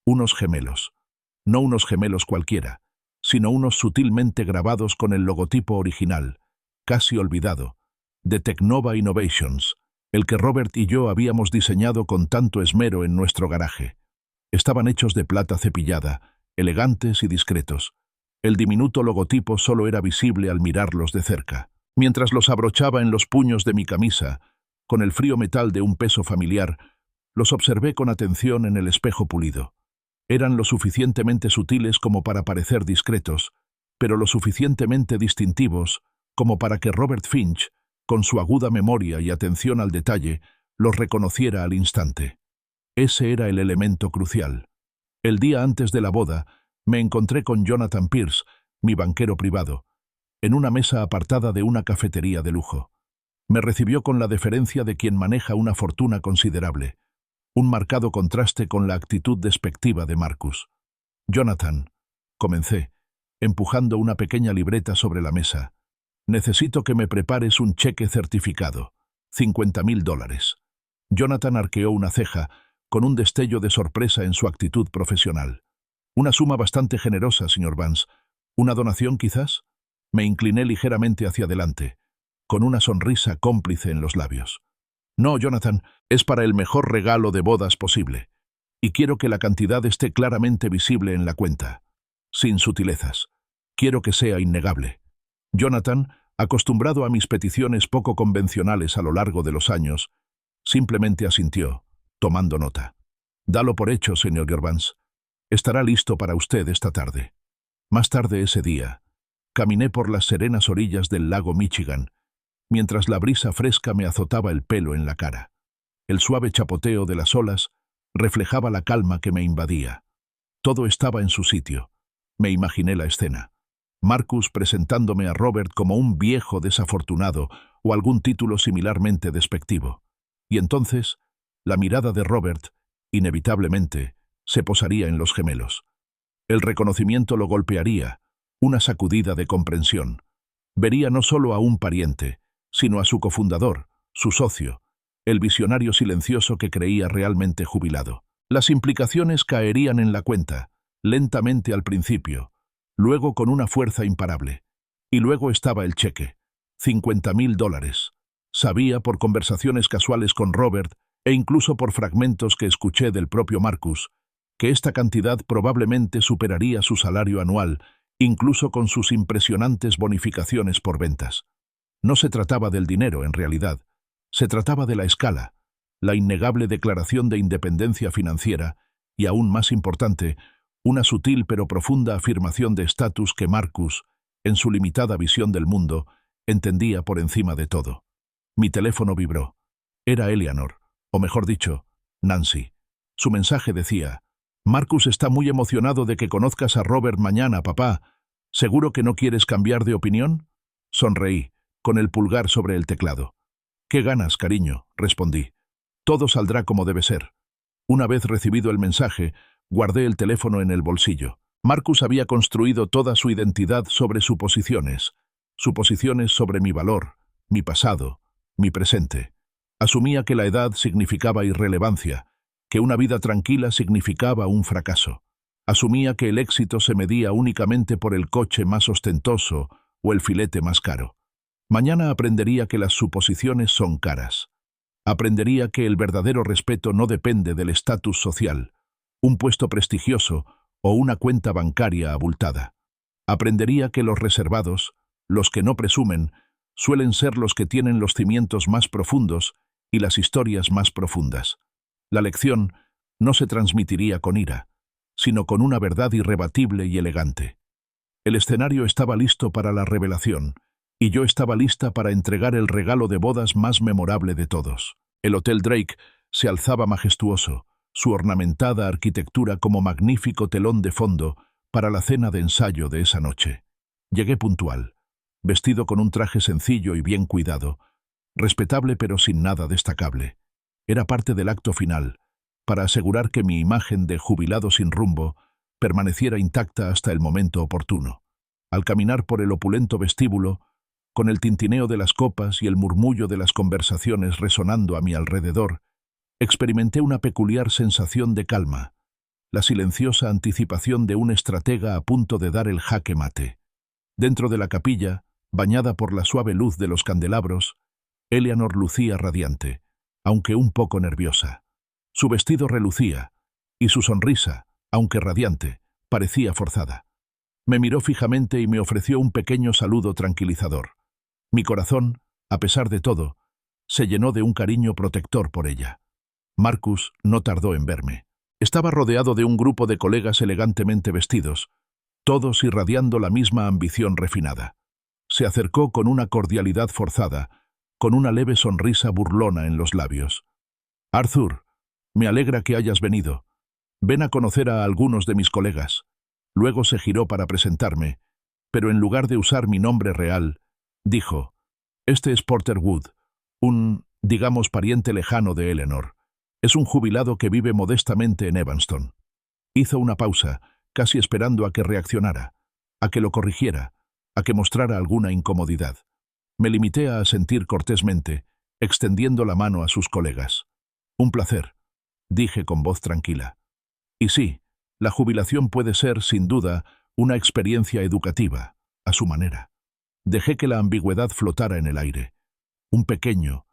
Unos gemelos. No unos gemelos cualquiera, sino unos sutilmente grabados con el logotipo original, casi olvidado, de Teknova Innovations, el que Robert y yo habíamos diseñado con tanto esmero en nuestro garaje. Estaban hechos de plata cepillada, elegantes y discretos. El diminuto logotipo solo era visible al mirarlos de cerca. Mientras los abrochaba en los puños de mi camisa, con el frío metal de un peso familiar, los observé con atención en el espejo pulido. Eran lo suficientemente sutiles como para parecer discretos, pero lo suficientemente distintivos como para que Robert Finch, con su aguda memoria y atención al detalle, los reconociera al instante. Ese era el elemento crucial. El día antes de la boda, me encontré con Jonathan Pierce, mi banquero privado, en una mesa apartada de una cafetería de lujo. Me recibió con la deferencia de quien maneja una fortuna considerable, un marcado contraste con la actitud despectiva de Marcus. «Jonathan», comencé, empujando una pequeña libreta sobre la mesa, «necesito que me prepares un cheque certificado, $50,000. Jonathan arqueó una ceja, con un destello de sorpresa en su actitud profesional. «Una suma bastante generosa, señor Vance. ¿Una donación, quizás?» Me incliné ligeramente hacia adelante, con una sonrisa cómplice en los labios. «No, Jonathan, es para el mejor regalo de bodas posible. Y quiero que la cantidad esté claramente visible en la cuenta. Sin sutilezas. Quiero que sea innegable». Jonathan, acostumbrado a mis peticiones poco convencionales a lo largo de los años, simplemente asintió, tomando nota. «Dalo por hecho, señor Vance. Estará listo para usted esta tarde». Más tarde ese día, caminé por las serenas orillas del lago Michigan, mientras la brisa fresca me azotaba el pelo en la cara. El suave chapoteo de las olas reflejaba la calma que me invadía. Todo estaba en su sitio. Me imaginé la escena. Marcus presentándome a Robert como un viejo desafortunado o algún título similarmente despectivo. Y entonces, la mirada de Robert, inevitablemente, se posaría en los gemelos. El reconocimiento lo golpearía, una sacudida de comprensión. Vería no solo a un pariente, sino a su cofundador, su socio, el visionario silencioso que creía realmente jubilado. Las implicaciones caerían en la cuenta, lentamente al principio, luego con una fuerza imparable. Y luego estaba el cheque, $50.000. Sabía por conversaciones casuales con Robert e incluso por fragmentos que escuché del propio Marcus, que esta cantidad probablemente superaría su salario anual, incluso con sus impresionantes bonificaciones por ventas. No se trataba del dinero, en realidad. Se trataba de la escala, la innegable declaración de independencia financiera y, aún más importante, una sutil pero profunda afirmación de estatus que Marcus, en su limitada visión del mundo, entendía por encima de todo. Mi teléfono vibró. Era Eleanor, o mejor dicho, Nancy. Su mensaje decía: «Marcus está muy emocionado de que conozcas a Robert mañana, papá. ¿Seguro que no quieres cambiar de opinión?» Sonreí, con el pulgar sobre el teclado. «¿Qué ganas, cariño?», respondí. «Todo saldrá como debe ser». Una vez recibido el mensaje, guardé el teléfono en el bolsillo. Marcus había construido toda su identidad sobre suposiciones sobre mi valor, mi pasado, mi presente. Asumía que la edad significaba irrelevancia, que una vida tranquila significaba un fracaso. Asumía que el éxito se medía únicamente por el coche más ostentoso o el filete más caro. Mañana aprendería que las suposiciones son caras. Aprendería que el verdadero respeto no depende del estatus social, un puesto prestigioso o una cuenta bancaria abultada. Aprendería que los reservados, los que no presumen, suelen ser los que tienen los cimientos más profundos y las historias más profundas. La lección no se transmitiría con ira, sino con una verdad irrebatible y elegante. El escenario estaba listo para la revelación, y yo estaba lista para entregar el regalo de bodas más memorable de todos. El Hotel Drake se alzaba majestuoso, su ornamentada arquitectura como magnífico telón de fondo para la cena de ensayo de esa noche. Llegué puntual, vestido con un traje sencillo y bien cuidado, respetable pero sin nada destacable. Era parte del acto final, para asegurar que mi imagen de jubilado sin rumbo permaneciera intacta hasta el momento oportuno. Al caminar por el opulento vestíbulo, con el tintineo de las copas y el murmullo de las conversaciones resonando a mi alrededor, experimenté una peculiar sensación de calma, la silenciosa anticipación de un estratega a punto de dar el jaque mate. Dentro de la capilla, bañada por la suave luz de los candelabros, Eleanor lucía radiante, aunque un poco nerviosa. Su vestido relucía, y su sonrisa, aunque radiante, parecía forzada. Me miró fijamente y me ofreció un pequeño saludo tranquilizador. Mi corazón, a pesar de todo, se llenó de un cariño protector por ella. Marcus no tardó en verme. Estaba rodeado de un grupo de colegas elegantemente vestidos, todos irradiando la misma ambición refinada. Se acercó con una cordialidad forzada, con una leve sonrisa burlona en los labios. «Arthur, me alegra que hayas venido. Ven a conocer a algunos de mis colegas». Luego se giró para presentarme, pero en lugar de usar mi nombre real, dijo: «Este es Porter Wood, digamos, pariente lejano de Eleanor. Es un jubilado que vive modestamente en Evanston». Hizo una pausa, casi esperando a que reaccionara, a que lo corrigiera, a que mostrara alguna incomodidad. Me limité a asentir cortésmente, extendiendo la mano a sus colegas. «Un placer», dije con voz tranquila. Y sí, la jubilación puede ser, sin duda, una experiencia educativa, a su manera. Dejé que la ambigüedad flotara en el aire. Un pequeño,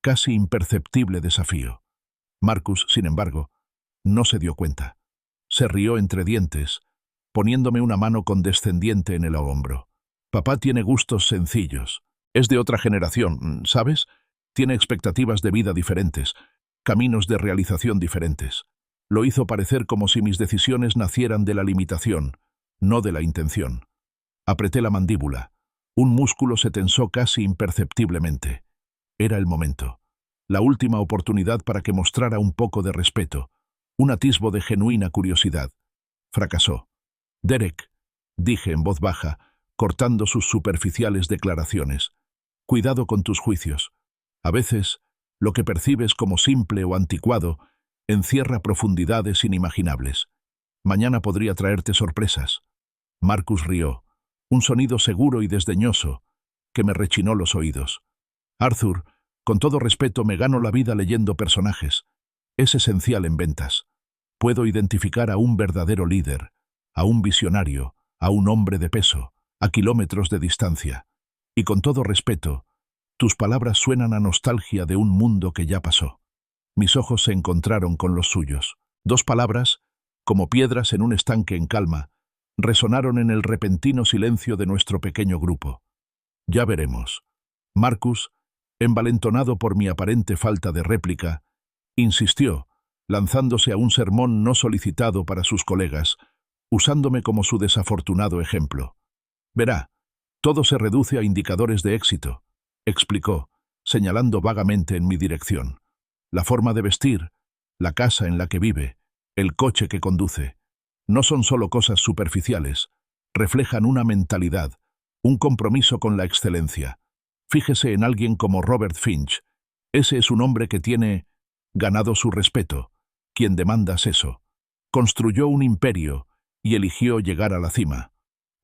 casi imperceptible desafío. Marcus, sin embargo, no se dio cuenta. Se rió entre dientes, poniéndome una mano condescendiente en el hombro. «Papá tiene gustos sencillos. Es de otra generación, ¿sabes? Tiene expectativas de vida diferentes, caminos de realización diferentes». Lo hizo parecer como si mis decisiones nacieran de la limitación, no de la intención. Apreté la mandíbula. Un músculo se tensó casi imperceptiblemente. Era el momento. La última oportunidad para que mostrara un poco de respeto, un atisbo de genuina curiosidad. Fracasó. «Derek», dije en voz baja, cortando sus superficiales declaraciones, «cuidado con tus juicios. A veces, lo que percibes como simple o anticuado encierra profundidades inimaginables. Mañana podría traerte sorpresas». Marcus rió, un sonido seguro y desdeñoso que me rechinó los oídos. «Arthur, Con todo respeto, me gano la vida leyendo personajes. Es esencial en ventas. Puedo identificar a un verdadero líder, a un visionario, a un hombre de peso, a kilómetros de distancia. Y con todo respeto, tus palabras suenan a nostalgia de un mundo que ya pasó. Mis ojos se encontraron con los suyos. Dos palabras, como piedras en un estanque en calma, resonaron en el repentino silencio de nuestro pequeño grupo. Ya veremos. Marcus, envalentonado por mi aparente falta de réplica, insistió, lanzándose a un sermón no solicitado para sus colegas, usándome como su desafortunado ejemplo. Verá, todo se reduce a indicadores de éxito, explicó, señalando vagamente en mi dirección. La forma de vestir, la casa en la que vive, el coche que conduce, no son solo cosas superficiales, reflejan una mentalidad, un compromiso con la excelencia. Fíjese en alguien como Robert Finch. Ese es un hombre que tiene ganado su respeto, quien demanda eso. Construyó un imperio y eligió llegar a la cima.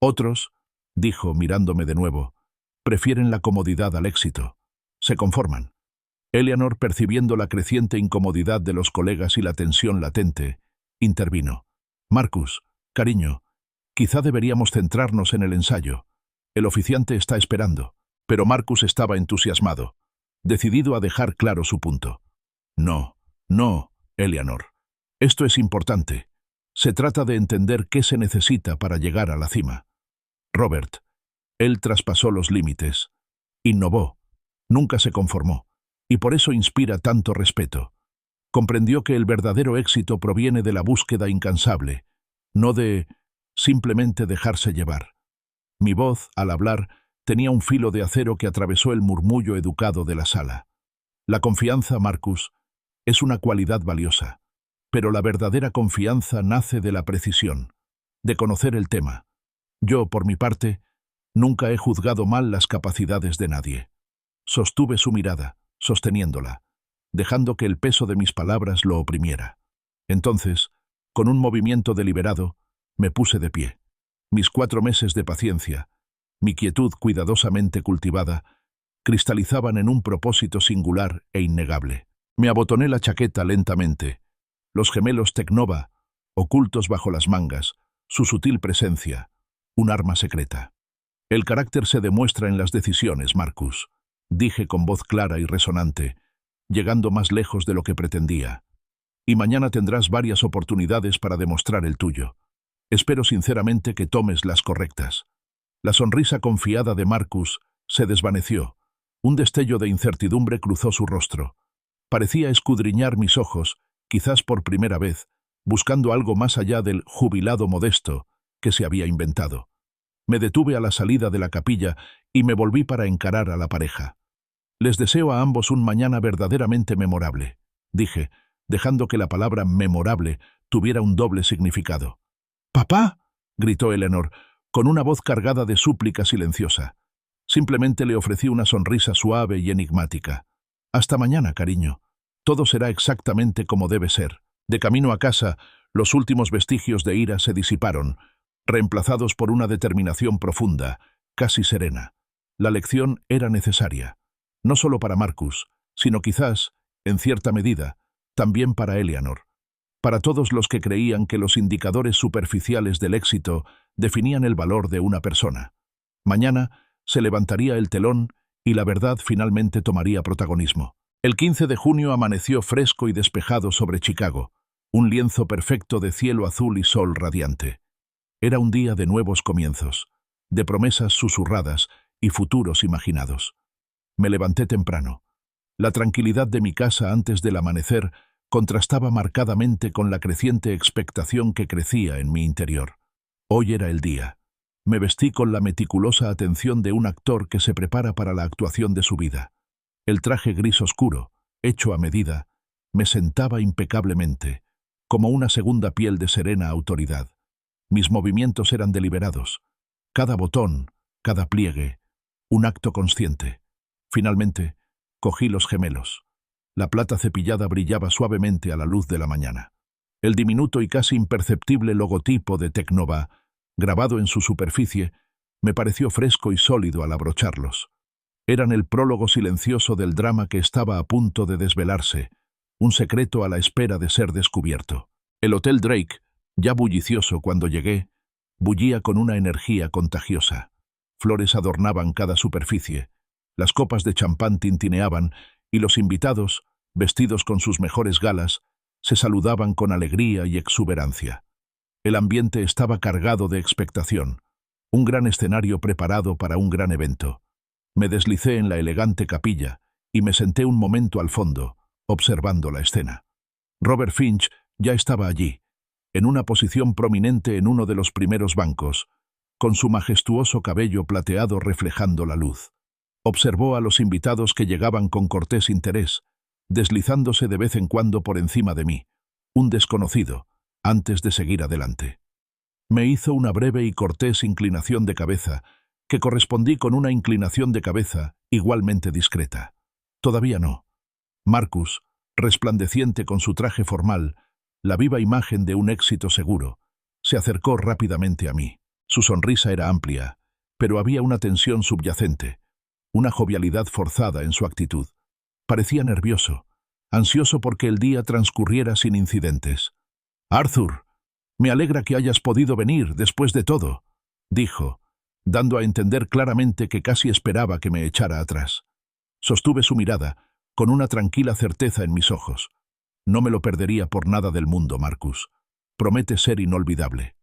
Otros, dijo mirándome de nuevo, prefieren la comodidad al éxito. Se conforman. Eleanor, percibiendo la creciente incomodidad de los colegas y la tensión latente, intervino. Marcus, cariño, quizá deberíamos centrarnos en el ensayo. El oficiante está esperando. Pero Marcus estaba entusiasmado, decidido a dejar claro su punto. No, Eleanor. Esto es importante. Se trata de entender qué se necesita para llegar a la cima. Robert, él traspasó los límites, innovó, nunca se conformó, y por eso inspira tanto respeto. Comprendió que el verdadero éxito proviene de la búsqueda incansable, no de simplemente dejarse llevar. Mi voz, al hablar, tenía un filo de acero que atravesó el murmullo educado de la sala. La confianza, Marcus, es una cualidad valiosa, pero la verdadera confianza nace de la precisión, de conocer el tema. Yo, por mi parte, nunca he juzgado mal las capacidades de nadie. Sostuve su mirada, sosteniéndola, dejando que el peso de mis palabras lo oprimiera. Entonces, con un movimiento deliberado, me puse de pie. Mis 4 meses de paciencia, mi quietud cuidadosamente cultivada, cristalizaban en un propósito singular e innegable. Me abotoné la chaqueta lentamente. Los gemelos Tecnova, ocultos bajo las mangas, su sutil presencia, un arma secreta. El carácter se demuestra en las decisiones, Marcus, dije con voz clara y resonante, llegando más lejos de lo que pretendía. Y mañana tendrás varias oportunidades para demostrar el tuyo. Espero sinceramente que tomes las correctas. La sonrisa confiada de Marcus se desvaneció. Un destello de incertidumbre cruzó su rostro. Parecía escudriñar mis ojos, quizás por primera vez, buscando algo más allá del jubilado modesto que se había inventado. Me detuve a la salida de la capilla y me volví para encarar a la pareja. Les deseo a ambos un mañana verdaderamente memorable, dije, dejando que la palabra memorable tuviera un doble significado. «¡Papá!», gritó Eleanor, con una voz cargada de súplica silenciosa. Simplemente le ofrecí una sonrisa suave y enigmática. «Hasta mañana, cariño. Todo será exactamente como debe ser». De camino a casa, los últimos vestigios de ira se disiparon, reemplazados por una determinación profunda, casi serena. La lección era necesaria, no solo para Marcus, sino quizás, en cierta medida, también para Eleanor. Para todos los que creían que los indicadores superficiales del éxito definían el valor de una persona. Mañana se levantaría el telón y la verdad finalmente tomaría protagonismo. El 15 de junio amaneció fresco y despejado sobre Chicago, un lienzo perfecto de cielo azul y sol radiante. Era un día de nuevos comienzos, de promesas susurradas y futuros imaginados. Me levanté temprano. La tranquilidad de mi casa antes del amanecer contrastaba marcadamente con la creciente expectación que crecía en mi interior. Hoy era el día. Me vestí con la meticulosa atención de un actor que se prepara para la actuación de su vida. El traje gris oscuro, hecho a medida, me sentaba impecablemente, como una segunda piel de serena autoridad. Mis movimientos eran deliberados. Cada botón, cada pliegue, un acto consciente. Finalmente, cogí los gemelos. La plata cepillada brillaba suavemente a la luz de la mañana. El diminuto y casi imperceptible logotipo de Tecnova, grabado en su superficie, me pareció fresco y sólido al abrocharlos. Eran el prólogo silencioso del drama que estaba a punto de desvelarse, un secreto a la espera de ser descubierto. El Hotel Drake, ya bullicioso cuando llegué, bullía con una energía contagiosa. Flores adornaban cada superficie, las copas de champán tintineaban y los invitados, vestidos con sus mejores galas, se saludaban con alegría y exuberancia. El ambiente estaba cargado de expectación, un gran escenario preparado para un gran evento. Me deslicé en la elegante capilla y me senté un momento al fondo, observando la escena. Robert Finch ya estaba allí, en una posición prominente en uno de los primeros bancos, con su majestuoso cabello plateado reflejando la luz. Observó a los invitados que llegaban con cortés interés, deslizándose de vez en cuando por encima de mí, un desconocido, antes de seguir adelante. Me hizo una breve y cortés inclinación de cabeza, que correspondí con una inclinación de cabeza igualmente discreta. Todavía no. Marcus, resplandeciente con su traje formal, la viva imagen de un éxito seguro, se acercó rápidamente a mí. Su sonrisa era amplia, pero había una tensión subyacente, una jovialidad forzada en su actitud. Parecía nervioso, ansioso porque el día transcurriera sin incidentes. «Arthur, me alegra que hayas podido venir después de todo», dijo, dando a entender claramente que casi esperaba que me echara atrás. Sostuve su mirada, con una tranquila certeza en mis ojos. «No me lo perdería por nada del mundo, Marcus. Promete ser inolvidable».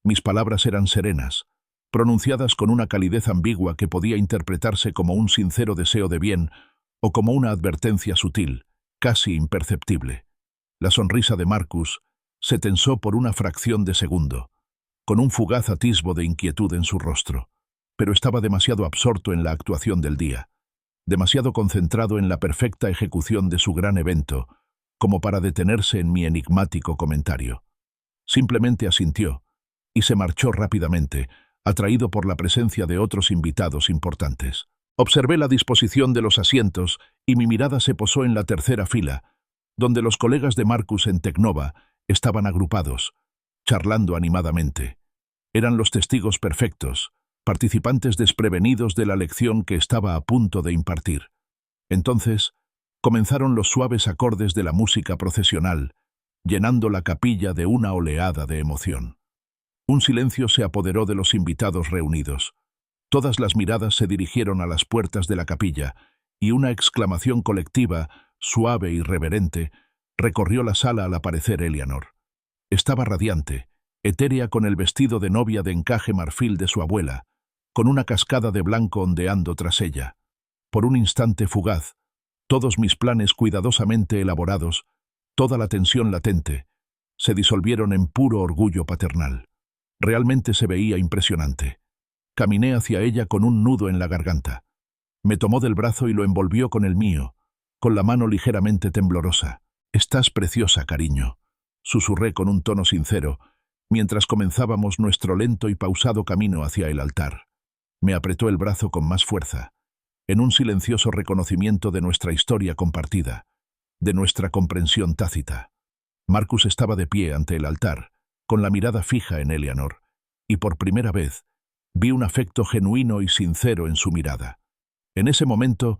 Mis palabras eran serenas, pronunciadas con una calidez ambigua que podía interpretarse como un sincero deseo de bien o como una advertencia sutil, casi imperceptible. La sonrisa de Marcus se tensó por una fracción de segundo, con un fugaz atisbo de inquietud en su rostro, pero estaba demasiado absorto en la actuación del día, demasiado concentrado en la perfecta ejecución de su gran evento, como para detenerse en mi enigmático comentario. Simplemente asintió, y se marchó rápidamente, atraído por la presencia de otros invitados importantes. Observé la disposición de los asientos y mi mirada se posó en la tercera fila, donde los colegas de Marcus en Tecnova estaban agrupados, charlando animadamente. Eran los testigos perfectos, participantes desprevenidos de la lección que estaba a punto de impartir. Entonces, comenzaron los suaves acordes de la música procesional, llenando la capilla de una oleada de emoción. Un silencio se apoderó de los invitados reunidos. Todas las miradas se dirigieron a las puertas de la capilla, y una exclamación colectiva, suave y reverente, recorrió la sala al aparecer Eleanor. Estaba radiante, etérea con el vestido de novia de encaje marfil de su abuela, con una cascada de blanco ondeando tras ella. Por un instante fugaz, todos mis planes cuidadosamente elaborados, toda la tensión latente, se disolvieron en puro orgullo paternal. Realmente se veía impresionante. Caminé hacia ella con un nudo en la garganta. Me tomó del brazo y lo envolvió con el mío, con la mano ligeramente temblorosa. «Estás preciosa, cariño», susurré con un tono sincero, mientras comenzábamos nuestro lento y pausado camino hacia el altar. Me apretó el brazo con más fuerza, en un silencioso reconocimiento de nuestra historia compartida, de nuestra comprensión tácita. Marcus estaba de pie ante el altar, con la mirada fija en Eleanor, y por primera vez vi un afecto genuino y sincero en su mirada. En ese momento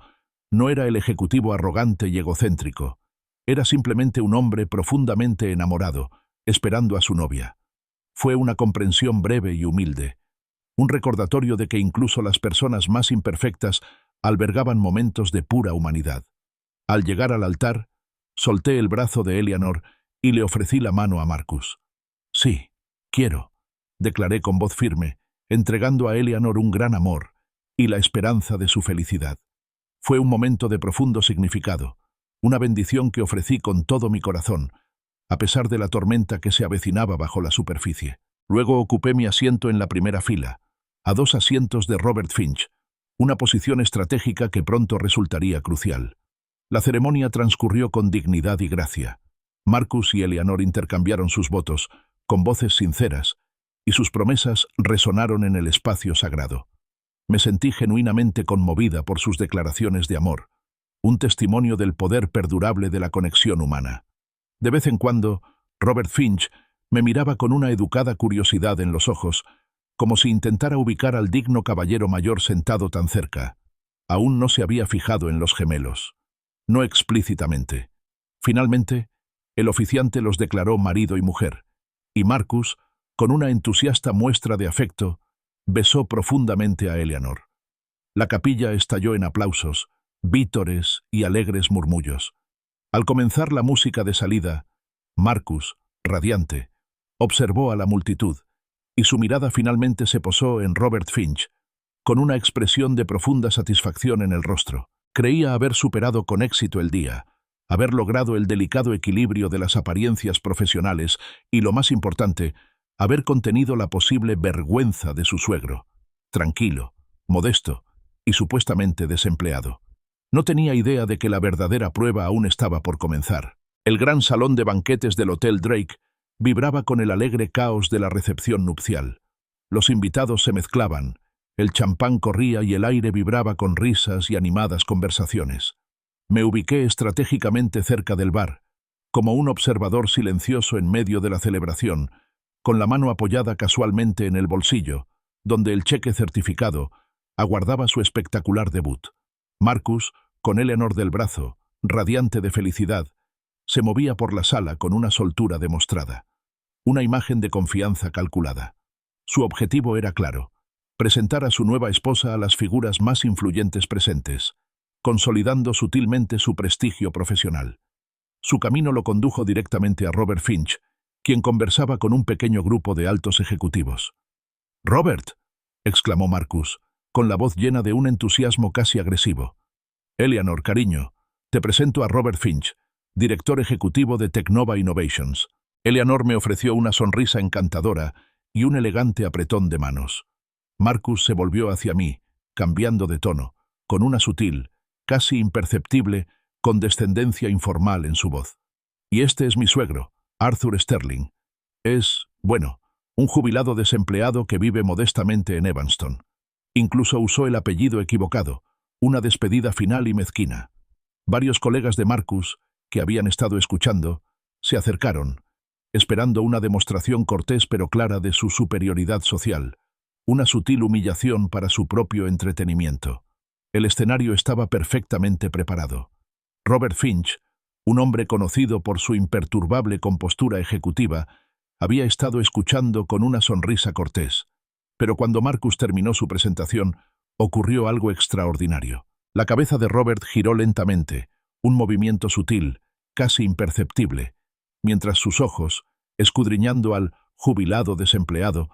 no era el ejecutivo arrogante y egocéntrico, era simplemente un hombre profundamente enamorado, esperando a su novia. Fue una comprensión breve y humilde, un recordatorio de que incluso las personas más imperfectas albergaban momentos de pura humanidad. Al llegar al altar, solté el brazo de Eleanor y le ofrecí la mano a Marcus. «Sí, quiero», declaré con voz firme, entregando a Eleanor un gran amor y la esperanza de su felicidad. Fue un momento de profundo significado, una bendición que ofrecí con todo mi corazón, a pesar de la tormenta que se avecinaba bajo la superficie. Luego ocupé mi asiento en la primera fila, a 2 asientos de Robert Finch, una posición estratégica que pronto resultaría crucial. La ceremonia transcurrió con dignidad y gracia. Marcus y Eleanor intercambiaron sus votos, con voces sinceras, y sus promesas resonaron en el espacio sagrado. Me sentí genuinamente conmovida por sus declaraciones de amor, un testimonio del poder perdurable de la conexión humana. De vez en cuando, Robert Finch me miraba con una educada curiosidad en los ojos, como si intentara ubicar al digno caballero mayor sentado tan cerca. Aún no se había fijado en los gemelos. No explícitamente. Finalmente, el oficiante los declaró marido y mujer, y Marcus, con una entusiasta muestra de afecto, besó profundamente a Eleanor. La capilla estalló en aplausos, vítores y alegres murmullos. Al comenzar la música de salida, Marcus, radiante, observó a la multitud, y su mirada finalmente se posó en Robert Finch, con una expresión de profunda satisfacción en el rostro. Creía haber superado con éxito el día, haber logrado el delicado equilibrio de las apariencias profesionales y, lo más importante, haber contenido la posible vergüenza de su suegro, tranquilo, modesto y supuestamente desempleado. No tenía idea de que la verdadera prueba aún estaba por comenzar. El gran salón de banquetes del Hotel Drake vibraba con el alegre caos de la recepción nupcial. Los invitados se mezclaban, el champán corría y el aire vibraba con risas y animadas conversaciones. Me ubiqué estratégicamente cerca del bar, como un observador silencioso en medio de la celebración, con la mano apoyada casualmente en el bolsillo, donde el cheque certificado aguardaba su espectacular debut. Marcus, con Eleanor del brazo, radiante de felicidad, se movía por la sala con una soltura demostrada, una imagen de confianza calculada. Su objetivo era claro: presentar a su nueva esposa a las figuras más influyentes presentes, consolidando sutilmente su prestigio profesional. Su camino lo condujo directamente a Robert Finch, quien conversaba con un pequeño grupo de altos ejecutivos. «¡Robert!», exclamó Marcus, con la voz llena de un entusiasmo casi agresivo. «Eleanor, cariño, te presento a Robert Finch, director ejecutivo de Teknova Innovations». Eleanor me ofreció una sonrisa encantadora y un elegante apretón de manos. Marcus se volvió hacia mí, cambiando de tono, con una sutil, casi imperceptible, condescendencia informal en su voz. «Y este es mi suegro, Arthur Sterling. Es, bueno, un jubilado desempleado que vive modestamente en Evanston. Incluso usó el apellido equivocado, una despedida final y mezquina». Varios colegas de Marcus, que habían estado escuchando, se acercaron, esperando una demostración cortés pero clara de su superioridad social, una sutil humillación para su propio entretenimiento. El escenario estaba perfectamente preparado. Robert Finch, un hombre conocido por su imperturbable compostura ejecutiva, había estado escuchando con una sonrisa cortés, pero cuando Marcus terminó su presentación, ocurrió algo extraordinario. La cabeza de Robert giró lentamente, un movimiento sutil, casi imperceptible, mientras sus ojos, escudriñando al jubilado desempleado,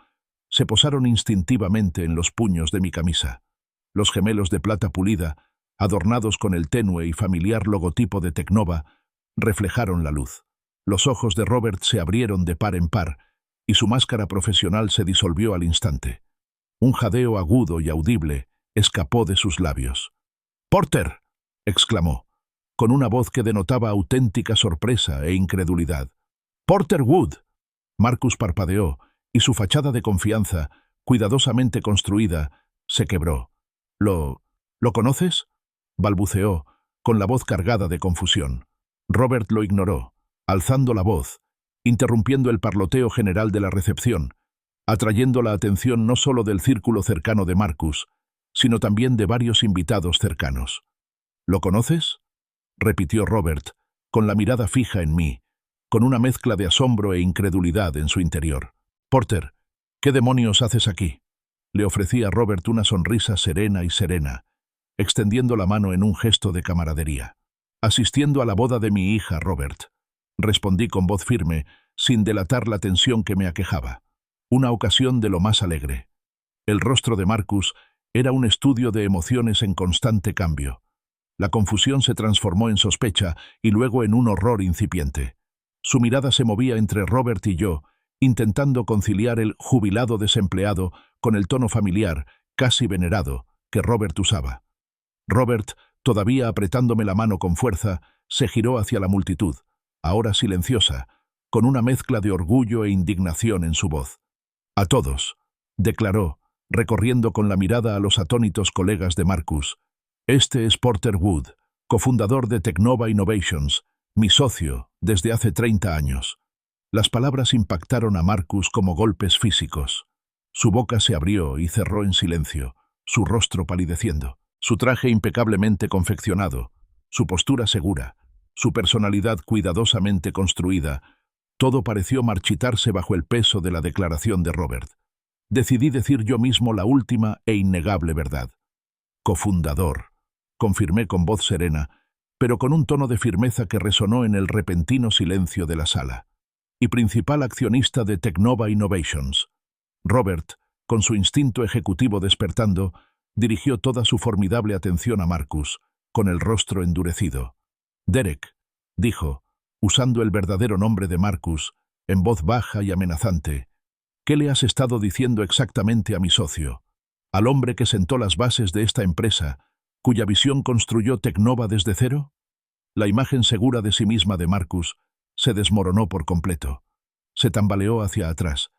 se posaron instintivamente en los puños de mi camisa. Los gemelos de plata pulida, adornados con el tenue y familiar logotipo de Teknova, reflejaron la luz. Los ojos de Robert se abrieron de par en par, y su máscara profesional se disolvió al instante. Un jadeo agudo y audible escapó de sus labios. «¡Porter!», exclamó, con una voz que denotaba auténtica sorpresa e incredulidad. «¡Porter Wood!». Marcus parpadeó, y su fachada de confianza, cuidadosamente construida, se quebró. «¿Lo conoces?», balbuceó, con la voz cargada de confusión. Robert lo ignoró, alzando la voz, interrumpiendo el parloteo general de la recepción, atrayendo la atención no solo del círculo cercano de Marcus, sino también de varios invitados cercanos. «¿Lo conoces?», repitió Robert, con la mirada fija en mí, con una mezcla de asombro e incredulidad en su interior. «Porter, ¿qué demonios haces aquí?». Le ofrecí a Robert una sonrisa serena y serena, extendiendo la mano en un gesto de camaradería. «Asistiendo a la boda de mi hija, Robert», respondí con voz firme, sin delatar la tensión que me aquejaba. Una ocasión de lo más alegre. El rostro de Marcus era un estudio de emociones en constante cambio. La confusión se transformó en sospecha y luego en un horror incipiente. Su mirada se movía entre Robert y yo, intentando conciliar el jubilado desempleado con el tono familiar, casi venerado, que Robert usaba. Robert, todavía apretándome la mano con fuerza, se giró hacia la multitud, ahora silenciosa, con una mezcla de orgullo e indignación en su voz. «A todos», declaró, recorriendo con la mirada a los atónitos colegas de Marcus. «Este es Porter Wood, cofundador de Teknova Innovations, mi socio desde hace 30 años». Las palabras impactaron a Marcus como golpes físicos. Su boca se abrió y cerró en silencio, su rostro palideciendo. Su traje impecablemente confeccionado, su postura segura, su personalidad cuidadosamente construida, todo pareció marchitarse bajo el peso de la declaración de Robert. Decidí decir yo mismo la última e innegable verdad. Cofundador, confirmé con voz serena, pero con un tono de firmeza que resonó en el repentino silencio de la sala. Y principal accionista de Teknova Innovations. Robert, con su instinto ejecutivo despertando, dirigió toda su formidable atención a Marcus, con el rostro endurecido. Derek, dijo, usando el verdadero nombre de Marcus, en voz baja y amenazante, ¿qué le has estado diciendo exactamente a mi socio? Al hombre que sentó las bases de esta empresa, cuya visión construyó Teknova desde cero. La imagen segura de sí misma de Marcus se desmoronó por completo. Se tambaleó hacia atrás,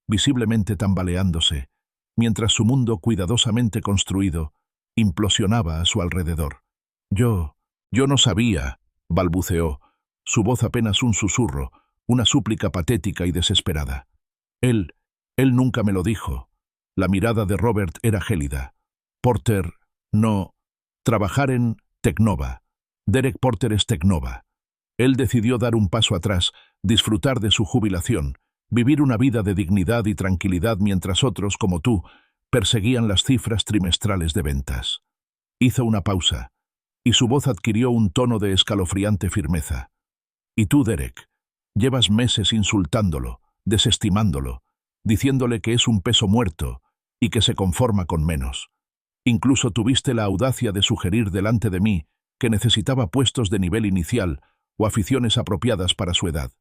visiblemente tambaleándose, mientras su mundo cuidadosamente construido implosionaba a su alrededor. Yo no sabía, balbuceó, su voz apenas un susurro, una súplica patética y desesperada. Él nunca me lo dijo. La mirada de Robert era gélida. Porter, no. Trabajar en Teknova. Derek Porter es Teknova. Él decidió dar un paso atrás, disfrutar de su jubilación, vivir una vida de dignidad y tranquilidad mientras otros, como tú, perseguían las cifras trimestrales de ventas. Hizo una pausa, y su voz adquirió un tono de escalofriante firmeza. Y tú, Derek, llevas meses insultándolo, desestimándolo, diciéndole que es un peso muerto y que se conforma con menos. Incluso tuviste la audacia de sugerir delante de mí que necesitaba puestos de nivel inicial o aficiones apropiadas para su edad.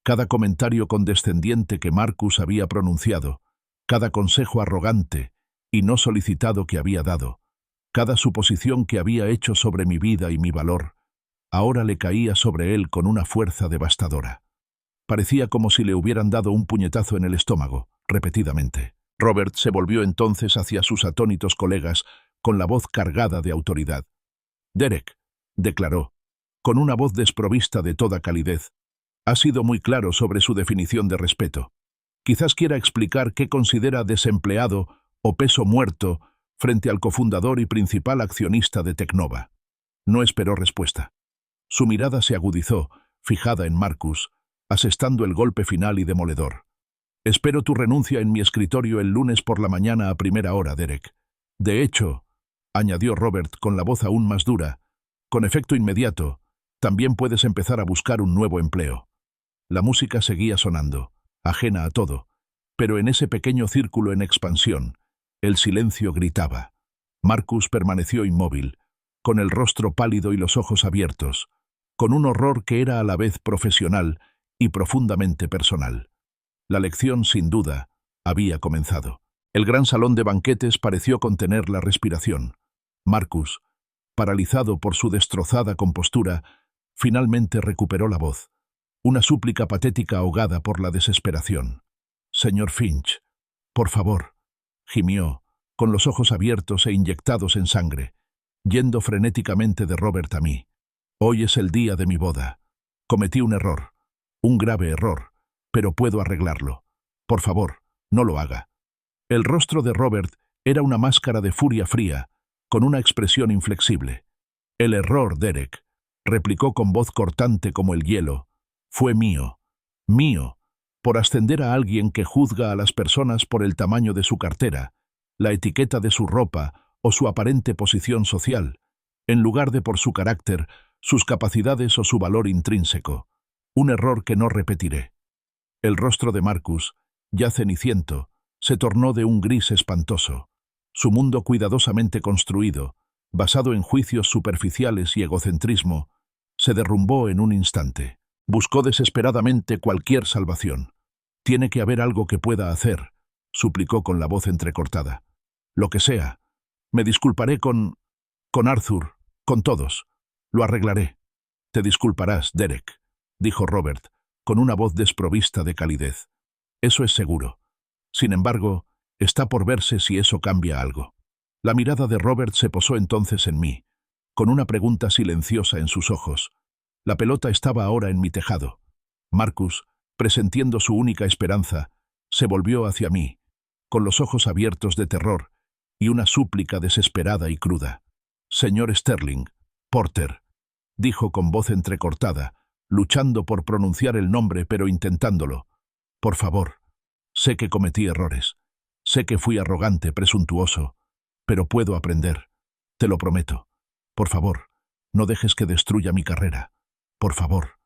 Cada comentario condescendiente que Marcus había pronunciado, cada consejo arrogante y no solicitado que había dado, cada suposición que había hecho sobre mi vida y mi valor, ahora le caía sobre él con una fuerza devastadora. Parecía como si le hubieran dado un puñetazo en el estómago, repetidamente. Robert se volvió entonces hacia sus atónitos colegas con la voz cargada de autoridad. Derek, declaró, con una voz desprovista de toda calidez, ha sido muy claro sobre su definición de respeto. Quizás quiera explicar qué considera desempleado o peso muerto frente al cofundador y principal accionista de Teknova. No esperó respuesta. Su mirada se agudizó, fijada en Marcus, asestando el golpe final y demoledor. Espero tu renuncia en mi escritorio el lunes por la mañana a primera hora, Derek. De hecho, añadió Robert con la voz aún más dura, con efecto inmediato, también puedes empezar a buscar un nuevo empleo. La música seguía sonando, ajena a todo, pero en ese pequeño círculo en expansión, el silencio gritaba. Marcus permaneció inmóvil, con el rostro pálido y los ojos abiertos, con un horror que era a la vez profesional y profundamente personal. La lección, sin duda, había comenzado. El gran salón de banquetes pareció contener la respiración. Marcus, paralizado por su destrozada compostura, finalmente recuperó la voz, una súplica patética ahogada por la desesperación. «Señor Finch, por favor», gimió, con los ojos abiertos e inyectados en sangre, yendo frenéticamente de Robert a mí. «Hoy es el día de mi boda. Cometí un error, un grave error, pero puedo arreglarlo. Por favor, no lo haga». El rostro de Robert era una máscara de furia fría, con una expresión inflexible. «El error, Derek», replicó con voz cortante como el hielo, «fue mío, por ascender a alguien que juzga a las personas por el tamaño de su cartera, la etiqueta de su ropa o su aparente posición social, en lugar de por su carácter, sus capacidades o su valor intrínseco. Un error que no repetiré». El rostro de Marcus, ya ceniciento, se tornó de un gris espantoso. Su mundo cuidadosamente construido, basado en juicios superficiales y egocentrismo, se derrumbó en un instante. Buscó desesperadamente cualquier salvación. «Tiene que haber algo que pueda hacer», suplicó con la voz entrecortada. «Lo que sea. Me disculparé con Arthur, con todos. Lo arreglaré». «Te disculparás, Derek», dijo Robert, con una voz desprovista de calidez. «Eso es seguro. Sin embargo, está por verse si eso cambia algo». La mirada de Robert se posó entonces en mí, con una pregunta silenciosa en sus ojos. La pelota estaba ahora en mi tejado. Marcus, presentiendo su única esperanza, se volvió hacia mí, con los ojos abiertos de terror y una súplica desesperada y cruda. Señor Sterling, Porter, dijo con voz entrecortada, luchando por pronunciar el nombre pero intentándolo. Por favor, sé que cometí errores, sé que fui arrogante, presuntuoso, pero puedo aprender, te lo prometo. Por favor, no dejes que destruya mi carrera. Por favor.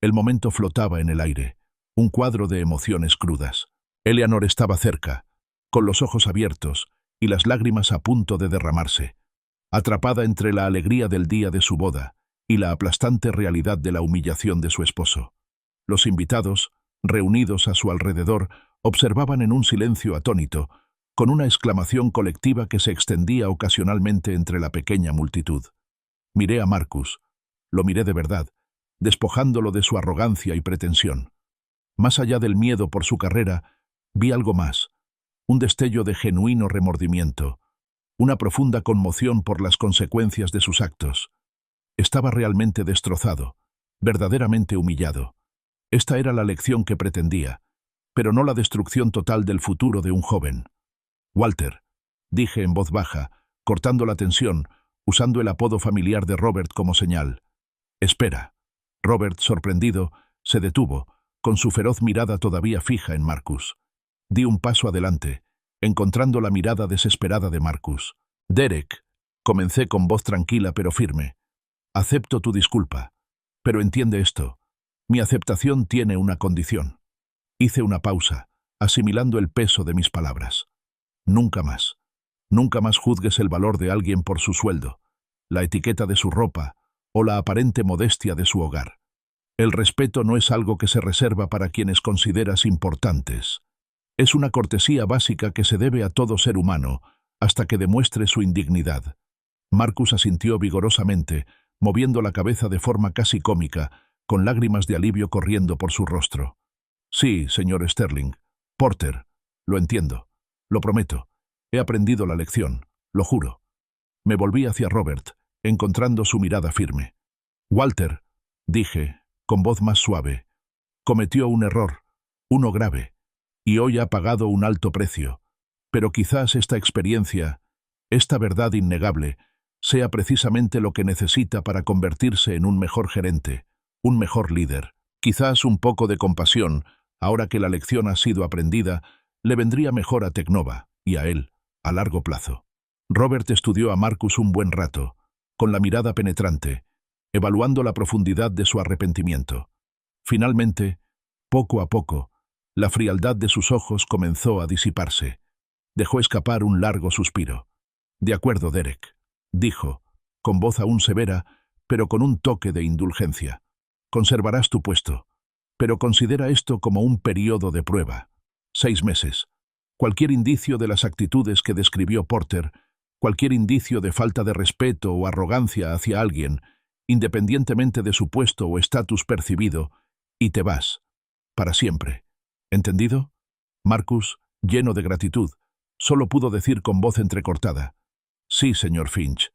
El momento flotaba en el aire, un cuadro de emociones crudas. Eleanor estaba cerca, con los ojos abiertos y las lágrimas a punto de derramarse, atrapada entre la alegría del día de su boda y la aplastante realidad de la humillación de su esposo. Los invitados, reunidos a su alrededor, observaban en un silencio atónito, con una exclamación colectiva que se extendía ocasionalmente entre la pequeña multitud. Miré a Marcus, lo miré de verdad, despojándolo de su arrogancia y pretensión. Más allá del miedo por su carrera, vi algo más, un destello de genuino remordimiento, una profunda conmoción por las consecuencias de sus actos. Estaba realmente destrozado, verdaderamente humillado. Esta era la lección que pretendía, pero no la destrucción total del futuro de un joven. Walter, dije en voz baja, cortando la tensión, usando el apodo familiar de Robert como señal. Espera. Robert, sorprendido, se detuvo, con su feroz mirada todavía fija en Marcus. Di un paso adelante, encontrando la mirada desesperada de Marcus. Derek, comencé con voz tranquila pero firme. Acepto tu disculpa, pero entiende esto. Mi aceptación tiene una condición. Hice una pausa, asimilando el peso de mis palabras. Nunca más. Nunca más juzgues el valor de alguien por su sueldo, la etiqueta de su ropa o la aparente modestia de su hogar. El respeto no es algo que se reserva para quienes consideras importantes. Es una cortesía básica que se debe a todo ser humano hasta que demuestre su indignidad. Marcus asintió vigorosamente, moviendo la cabeza de forma casi cómica, con lágrimas de alivio corriendo por su rostro. Sí, señor Sterling. Porter. Lo entiendo. Lo prometo. He aprendido la lección. Lo juro. Me volví hacia Robert, encontrando su mirada firme. Walter, dije, con voz más suave, cometió un error, uno grave, y hoy ha pagado un alto precio. Pero quizás esta experiencia, esta verdad innegable, sea precisamente lo que necesita para convertirse en un mejor gerente, un mejor líder. Quizás un poco de compasión, ahora que la lección ha sido aprendida, le vendría mejor a Teknova, y a él, a largo plazo. Robert estudió a Marcus un buen rato, con la mirada penetrante, evaluando la profundidad de su arrepentimiento. Finalmente, poco a poco, la frialdad de sus ojos comenzó a disiparse. Dejó escapar un largo suspiro. «De acuerdo, Derek», dijo, con voz aún severa, pero con un toque de indulgencia. «Conservarás tu puesto, pero considera esto como un periodo de prueba. 6 meses. Cualquier indicio de las actitudes que describió Porter, cualquier indicio de falta de respeto o arrogancia hacia alguien, independientemente de su puesto o estatus percibido, y te vas. Para siempre. ¿Entendido?» Marcus, lleno de gratitud, solo pudo decir con voz entrecortada: «Sí, señor Finch.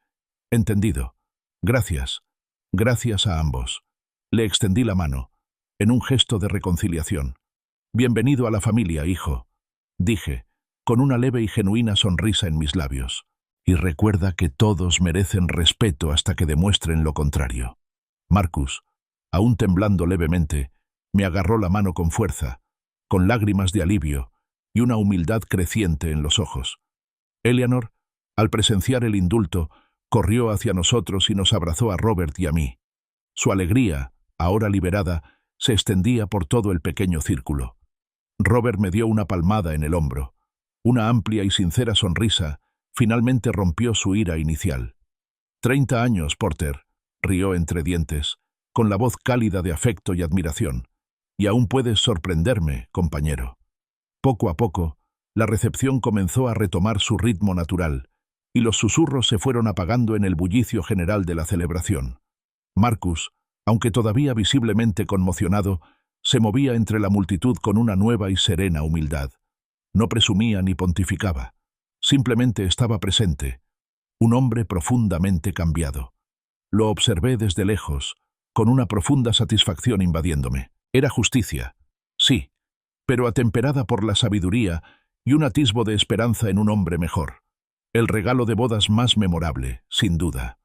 Entendido. Gracias. Gracias a ambos». Le extendí la mano, en un gesto de reconciliación. «Bienvenido a la familia, hijo», dije, con una leve y genuina sonrisa en mis labios. «Y recuerda que todos merecen respeto hasta que demuestren lo contrario». Marcus, aún temblando levemente, me agarró la mano con fuerza, con lágrimas de alivio y una humildad creciente en los ojos. Eleanor, al presenciar el indulto, corrió hacia nosotros y nos abrazó a Robert y a mí. Su alegría, ahora liberada, se extendía por todo el pequeño círculo. Robert me dio una palmada en el hombro. Una amplia y sincera sonrisa finalmente rompió su ira inicial. 30 años, Porter, rió entre dientes, con la voz cálida de afecto y admiración. Y aún puedes sorprenderme, compañero. Poco a poco, la recepción comenzó a retomar su ritmo natural, y los susurros se fueron apagando en el bullicio general de la celebración. Marcus, aunque todavía visiblemente conmocionado, se movía entre la multitud con una nueva y serena humildad. No presumía ni pontificaba. Simplemente estaba presente, un hombre profundamente cambiado. Lo observé desde lejos, con una profunda satisfacción invadiéndome. Era justicia, sí, pero atemperada por la sabiduría y un atisbo de esperanza en un hombre mejor. El regalo de bodas más memorable, sin duda.